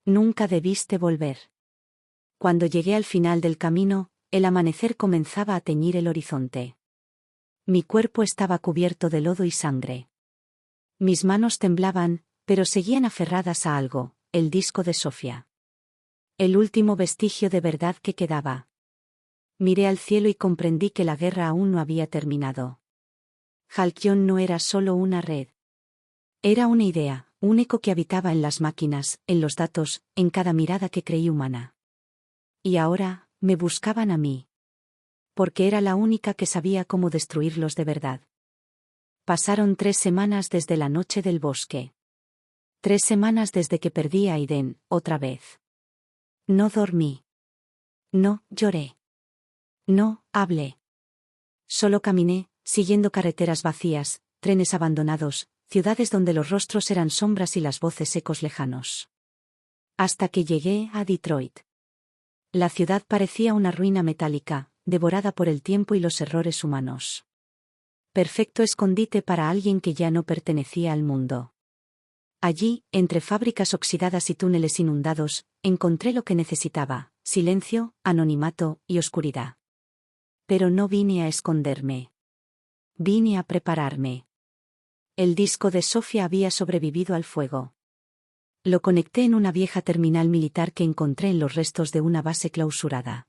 Nunca debiste volver. Cuando llegué al final del camino, el amanecer comenzaba a teñir el horizonte. Mi cuerpo estaba cubierto de lodo y sangre. Mis manos temblaban, pero seguían aferradas a algo, el disco de Sofía. El último vestigio de verdad que quedaba. Miré al cielo y comprendí que la guerra aún no había terminado. Halcyon no era solo una red. Era una idea, un eco que habitaba en las máquinas, en los datos, en cada mirada que creí humana. Y ahora, me buscaban a mí. Porque era la única que sabía cómo destruirlos de verdad. Pasaron 3 semanas desde la noche del bosque. 3 semanas desde que perdí a Aiden, otra vez. No dormí. No lloré. No hablé. Solo caminé, siguiendo carreteras vacías, trenes abandonados, ciudades donde los rostros eran sombras y las voces ecos lejanos. Hasta que llegué a Detroit. La ciudad parecía una ruina metálica, devorada por el tiempo y los errores humanos. Perfecto escondite para alguien que ya no pertenecía al mundo. Allí, entre fábricas oxidadas y túneles inundados, encontré lo que necesitaba: silencio, anonimato y oscuridad. Pero no vine a esconderme. Vine a prepararme. El disco de Sofía había sobrevivido al fuego. Lo conecté en una vieja terminal militar que encontré en los restos de una base clausurada.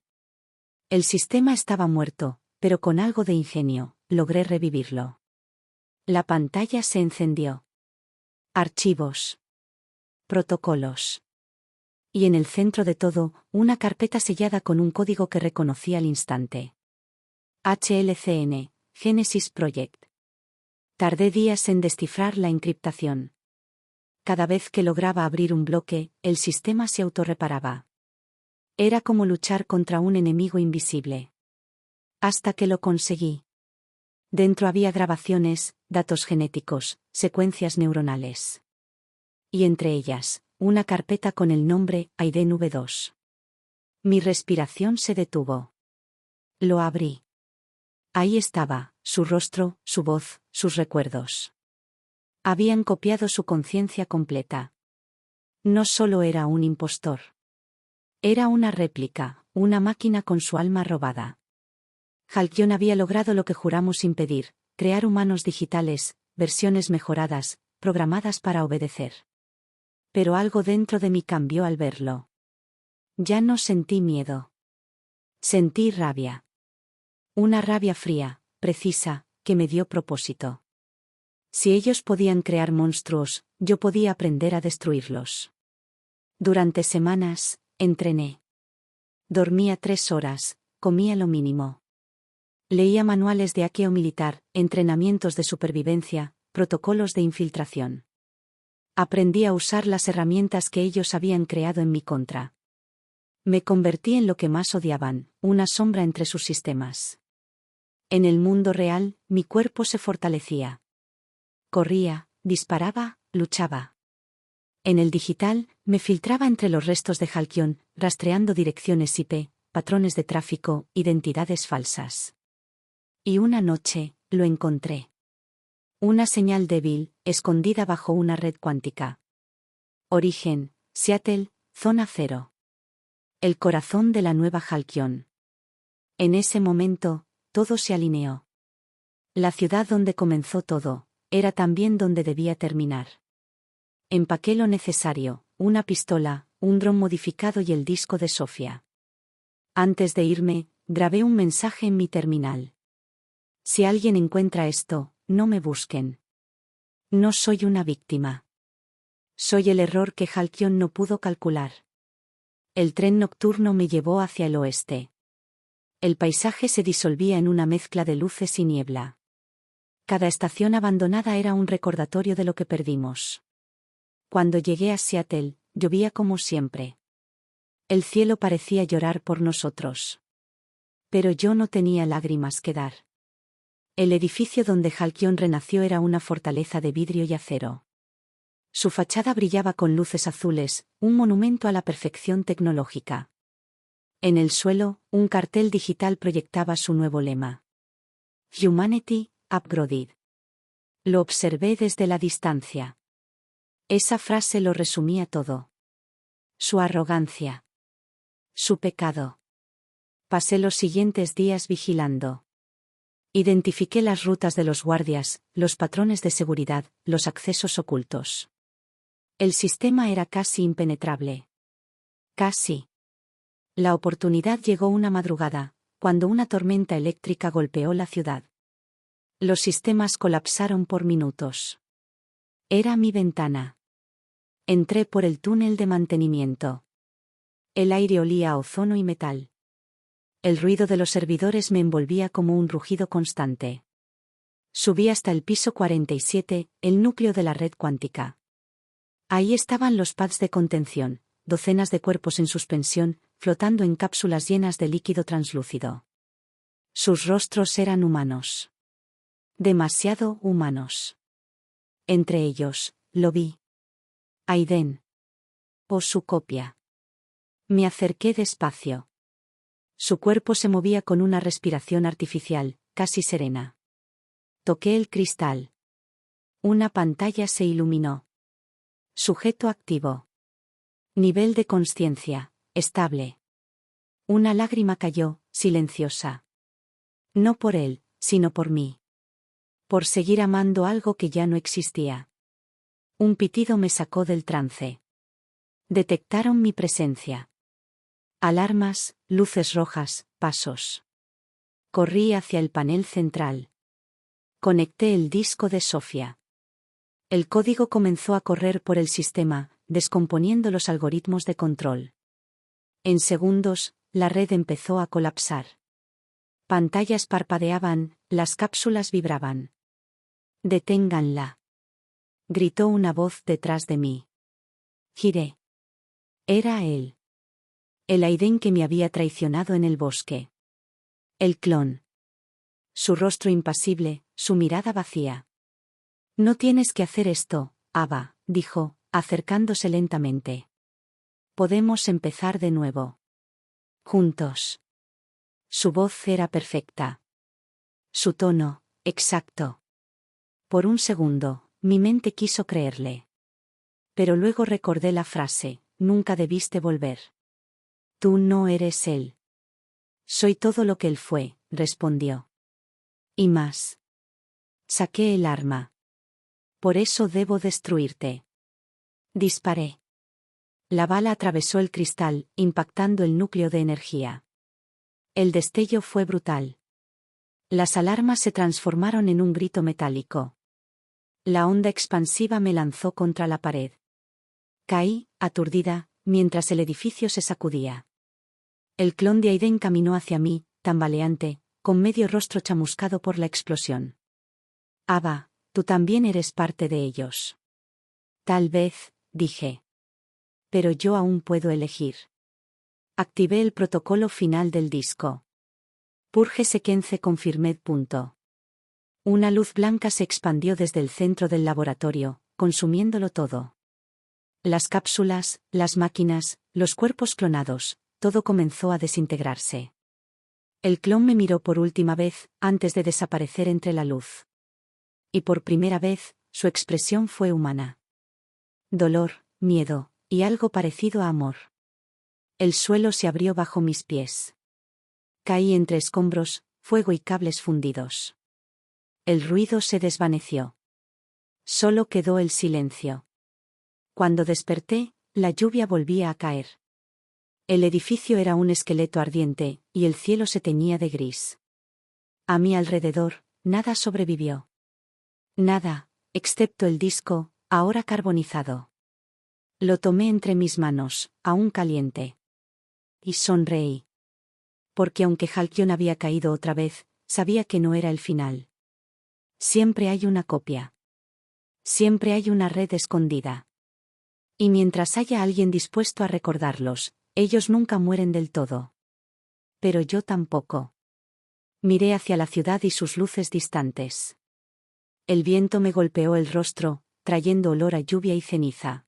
El sistema estaba muerto, pero con algo de ingenio, logré revivirlo. La pantalla se encendió. Archivos. Protocolos. Y en el centro de todo, una carpeta sellada con un código que reconocí al instante. HLCN, Genesis Project. Tardé días en descifrar la encriptación. Cada vez que lograba abrir un bloque, el sistema se autorreparaba. Era como luchar contra un enemigo invisible. Hasta que lo conseguí. Dentro había grabaciones, datos genéticos, secuencias neuronales. Y entre ellas, una carpeta con el nombre Aiden V2. Mi respiración se detuvo. Lo abrí. Ahí estaba, su rostro, su voz, sus recuerdos. Habían copiado su conciencia completa. No solo era un impostor. Era una réplica, una máquina con su alma robada. Halcyon había logrado lo que juramos impedir: crear humanos digitales, versiones mejoradas, programadas para obedecer. Pero algo dentro de mí cambió al verlo. Ya no sentí miedo. Sentí rabia. Una rabia fría, precisa, que me dio propósito. Si ellos podían crear monstruos, yo podía aprender a destruirlos. Durante semanas, entrené. Dormía 3 horas, comía lo mínimo. Leía manuales de hackeo militar, entrenamientos de supervivencia, protocolos de infiltración. Aprendí a usar las herramientas que ellos habían creado en mi contra. Me convertí en lo que más odiaban, una sombra entre sus sistemas. En el mundo real, mi cuerpo se fortalecía. Corría, disparaba, luchaba. En el digital, me filtraba entre los restos de Halcyon, rastreando direcciones IP, patrones de tráfico, identidades falsas. Y una noche, lo encontré. Una señal débil, escondida bajo una red cuántica. Origen, Seattle, Zona 0. El corazón de la nueva Halcyon. En ese momento, todo se alineó. La ciudad donde comenzó todo, era también donde debía terminar. Empaqué lo necesario: una pistola, un dron modificado y el disco de Sofía. Antes de irme, grabé un mensaje en mi terminal. Si alguien encuentra esto, no me busquen. No soy una víctima. Soy el error que Halcyon no pudo calcular. El tren nocturno me llevó hacia el oeste. El paisaje se disolvía en una mezcla de luces y niebla. Cada estación abandonada era un recordatorio de lo que perdimos. Cuando llegué a Seattle, llovía como siempre. El cielo parecía llorar por nosotros. Pero yo no tenía lágrimas que dar. El edificio donde Halcyon renació era una fortaleza de vidrio y acero. Su fachada brillaba con luces azules, un monumento a la perfección tecnológica. En el suelo, un cartel digital proyectaba su nuevo lema: Humanity, Upgraded. Lo observé desde la distancia. Esa frase lo resumía todo. Su arrogancia. Su pecado. Pasé los siguientes días vigilando. Identifiqué las rutas de los guardias, los patrones de seguridad, los accesos ocultos. El sistema era casi impenetrable. Casi. La oportunidad llegó una madrugada, cuando una tormenta eléctrica golpeó la ciudad. Los sistemas colapsaron por minutos. Era mi ventana. Entré por el túnel de mantenimiento. El aire olía a ozono y metal. El ruido de los servidores me envolvía como un rugido constante. Subí hasta el piso 47, el núcleo de la red cuántica. Ahí estaban los pads de contención, docenas de cuerpos en suspensión, flotando en cápsulas llenas de líquido translúcido. Sus rostros eran humanos. Demasiado humanos. Entre ellos, lo vi. Aiden. O su copia. Me acerqué despacio. Su cuerpo se movía con una respiración artificial, casi serena. Toqué el cristal. Una pantalla se iluminó. Sujeto activo. Nivel de consciencia, estable. Una lágrima cayó, silenciosa. No por él, sino por mí. Por seguir amando algo que ya no existía. Un pitido me sacó del trance. Detectaron mi presencia. Alarmas, luces rojas, pasos. Corrí hacia el panel central. Conecté el disco de Sofía. El código comenzó a correr por el sistema, descomponiendo los algoritmos de control. En segundos, la red empezó a colapsar. Pantallas parpadeaban, las cápsulas vibraban. «Deténganla», gritó una voz detrás de mí. Giré. Era él. El Aiden que me había traicionado en el bosque. El clon. Su rostro impasible, su mirada vacía. «No tienes que hacer esto, Ava», dijo, acercándose lentamente. «Podemos empezar de nuevo. Juntos». Su voz era perfecta. Su tono, exacto. Por un segundo, mi mente quiso creerle. Pero luego recordé la frase, «Nunca debiste volver». «Tú no eres él». «Soy todo lo que él fue», respondió. «Y más». Saqué el arma. «Por eso debo destruirte». Disparé. La bala atravesó el cristal, impactando el núcleo de energía. El destello fue brutal. Las alarmas se transformaron en un grito metálico. La onda expansiva me lanzó contra la pared. Caí, aturdida, mientras el edificio se sacudía. El clon de Aiden caminó hacia mí, tambaleante, con medio rostro chamuscado por la explosión. «Ava, tú también eres parte de ellos». «Tal vez», dije. «Pero yo aún puedo elegir». Activé el protocolo final del disco. Purge sequence confirmed. Una luz blanca se expandió desde el centro del laboratorio, consumiéndolo todo. Las cápsulas, las máquinas, los cuerpos clonados, todo comenzó a desintegrarse. El clon me miró por última vez, antes de desaparecer entre la luz. Y por primera vez, su expresión fue humana. Dolor, miedo, y algo parecido a amor. El suelo se abrió bajo mis pies. Caí entre escombros, fuego y cables fundidos. El ruido se desvaneció. Solo quedó el silencio. Cuando desperté, la lluvia volvía a caer. El edificio era un esqueleto ardiente, y el cielo se teñía de gris. A mi alrededor, nada sobrevivió. Nada, excepto el disco, ahora carbonizado. Lo tomé entre mis manos, aún caliente. Y sonreí. Porque aunque Halcyon había caído otra vez, sabía que no era el final. Siempre hay una copia. Siempre hay una red escondida. Y mientras haya alguien dispuesto a recordarlos, ellos nunca mueren del todo. Pero yo tampoco. Miré hacia la ciudad y sus luces distantes. El viento me golpeó el rostro, trayendo olor a lluvia y ceniza.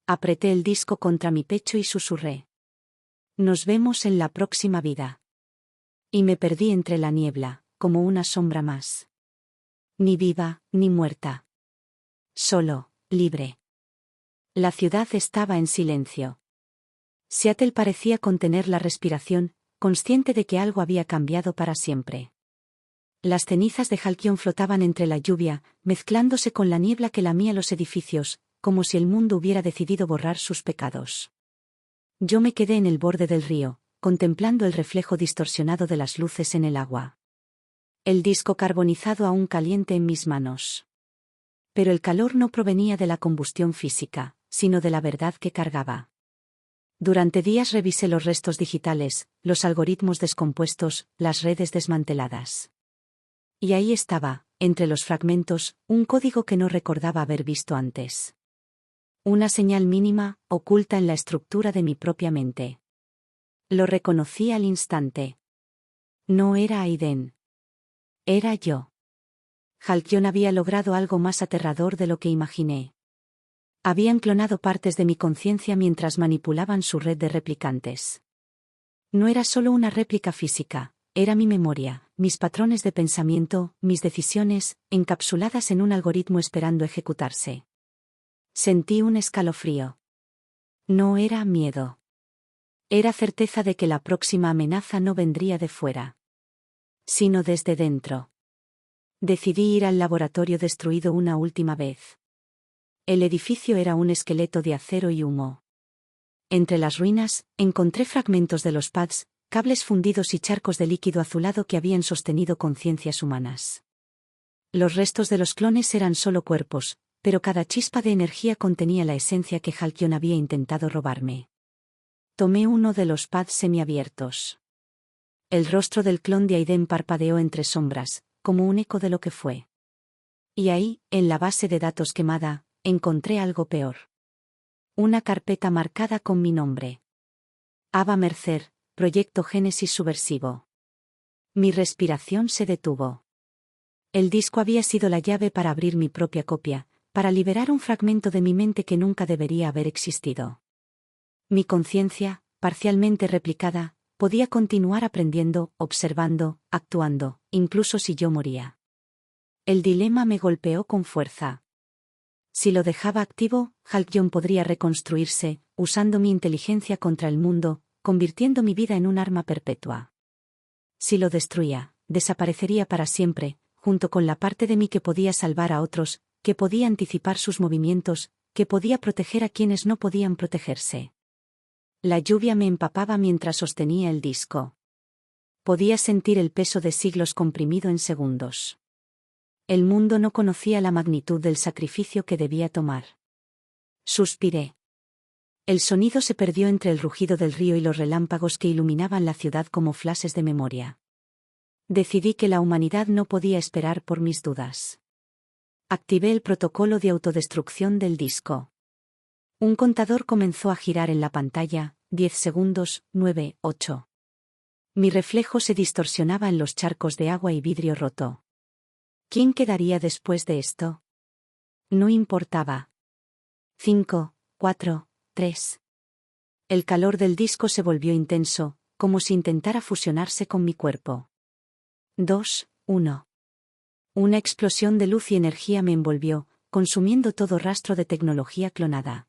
Apreté el disco contra mi pecho y susurré. «Nos vemos en la próxima vida». Y me perdí entre la niebla, como una sombra más. Ni viva, ni muerta. Solo, libre. La ciudad estaba en silencio. Seattle parecía contener la respiración, consciente de que algo había cambiado para siempre. Las cenizas de Halcyon flotaban entre la lluvia, mezclándose con la niebla que lamía los edificios, como si el mundo hubiera decidido borrar sus pecados. Yo me quedé en el borde del río, contemplando el reflejo distorsionado de las luces en el agua. El disco carbonizado aún caliente en mis manos. Pero el calor no provenía de la combustión física, sino de la verdad que cargaba. Durante días revisé los restos digitales, los algoritmos descompuestos, las redes desmanteladas. Y ahí estaba, entre los fragmentos, un código que no recordaba haber visto antes. Una señal mínima, oculta en la estructura de mi propia mente. Lo reconocí al instante. No era Aiden. Era yo. Halcyon había logrado algo más aterrador de lo que imaginé. Habían clonado partes de mi conciencia mientras manipulaban su red de replicantes. No era solo una réplica física, era mi memoria, mis patrones de pensamiento, mis decisiones, encapsuladas en un algoritmo esperando ejecutarse. Sentí un escalofrío. No era miedo. Era certeza de que la próxima amenaza no vendría de fuera, sino desde dentro. Decidí ir al laboratorio destruido una última vez. El edificio era un esqueleto de acero y humo. Entre las ruinas, encontré fragmentos de los pads, cables fundidos y charcos de líquido azulado que habían sostenido conciencias humanas. Los restos de los clones eran solo cuerpos, pero cada chispa de energía contenía la esencia que Halcyon había intentado robarme. Tomé uno de los pads semiabiertos. El rostro del clon de Aiden parpadeó entre sombras, como un eco de lo que fue. Y ahí, en la base de datos quemada, encontré algo peor. Una carpeta marcada con mi nombre. Ava Mercer, Proyecto Génesis Subversivo. Mi respiración se detuvo. El disco había sido la llave para abrir mi propia copia, para liberar un fragmento de mi mente que nunca debería haber existido. Mi conciencia, parcialmente replicada, podía continuar aprendiendo, observando, actuando, incluso si yo moría. El dilema me golpeó con fuerza. Si lo dejaba activo, Halcyon podría reconstruirse, usando mi inteligencia contra el mundo, convirtiendo mi vida en un arma perpetua. Si lo destruía, desaparecería para siempre, junto con la parte de mí que podía salvar a otros, que podía anticipar sus movimientos, que podía proteger a quienes no podían protegerse. La lluvia me empapaba mientras sostenía el disco. Podía sentir el peso de siglos comprimido en segundos. El mundo no conocía la magnitud del sacrificio que debía tomar. Suspiré. El sonido se perdió entre el rugido del río y los relámpagos que iluminaban la ciudad como flashes de memoria. Decidí que la humanidad no podía esperar por mis dudas. Activé el protocolo de autodestrucción del disco. Un contador comenzó a girar en la pantalla, 10 segundos, 9, 8. Mi reflejo se distorsionaba en los charcos de agua y vidrio roto. ¿Quién quedaría después de esto? No importaba. 5, 4, 3. El calor del disco se volvió intenso, como si intentara fusionarse con mi cuerpo. 2, 1. Una explosión de luz y energía me envolvió, consumiendo todo rastro de tecnología clonada.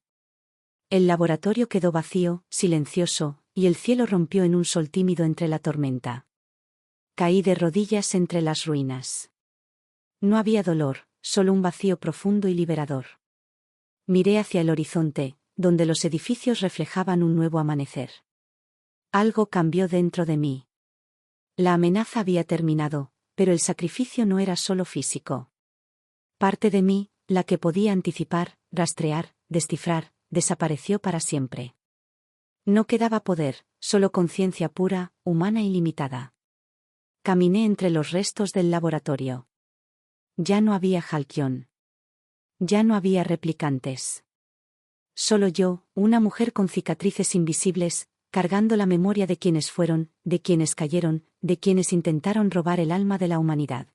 El laboratorio quedó vacío, silencioso, y el cielo rompió en un sol tímido entre la tormenta. Caí de rodillas entre las ruinas. No había dolor, solo un vacío profundo y liberador. Miré hacia el horizonte, donde los edificios reflejaban un nuevo amanecer. Algo cambió dentro de mí. La amenaza había terminado, pero el sacrificio no era solo físico. Parte de mí, la que podía anticipar, rastrear, descifrar, desapareció para siempre. No quedaba poder, solo conciencia pura, humana y limitada. Caminé entre los restos del laboratorio. Ya no había Halcyon. Ya no había replicantes. Solo yo, una mujer con cicatrices invisibles, cargando la memoria de quienes fueron, de quienes cayeron, de quienes intentaron robar el alma de la humanidad.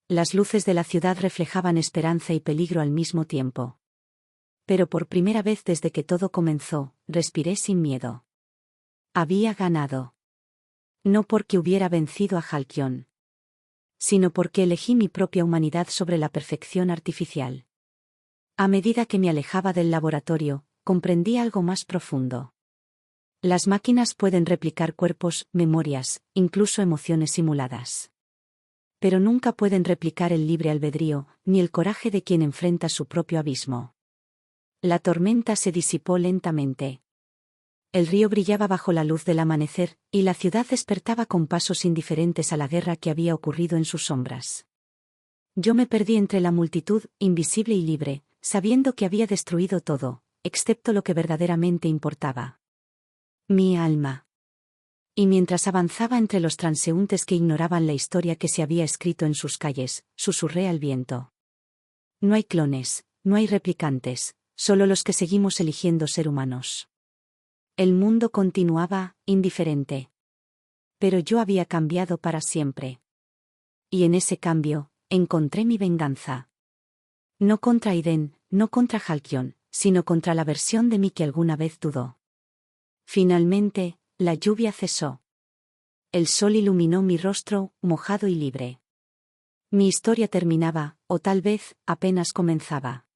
Las luces de la ciudad reflejaban esperanza y peligro al mismo tiempo. Pero por primera vez desde que todo comenzó, respiré sin miedo. Había ganado. No porque hubiera vencido a Halcyon, sino porque elegí mi propia humanidad sobre la perfección artificial. A medida que me alejaba del laboratorio, comprendí algo más profundo. Las máquinas pueden replicar cuerpos, memorias, incluso emociones simuladas. Pero nunca pueden replicar el libre albedrío, ni el coraje de quien enfrenta su propio abismo. La tormenta se disipó lentamente. El río brillaba bajo la luz del amanecer, y la ciudad despertaba con pasos indiferentes a la guerra que había ocurrido en sus sombras. Yo me perdí entre la multitud, invisible y libre, sabiendo que había destruido todo, excepto lo que verdaderamente importaba. Mi alma. Y mientras avanzaba entre los transeúntes que ignoraban la historia que se había escrito en sus calles, susurré al viento. No hay clones, no hay replicantes, solo los que seguimos eligiendo ser humanos. El mundo continuaba, indiferente. Pero yo había cambiado para siempre. Y en ese cambio, encontré mi venganza. No contra Aiden, no contra Halcyon, sino contra la versión de mí que alguna vez dudó. Finalmente, la lluvia cesó. El sol iluminó mi rostro, mojado y libre. Mi historia terminaba, o tal vez, apenas comenzaba.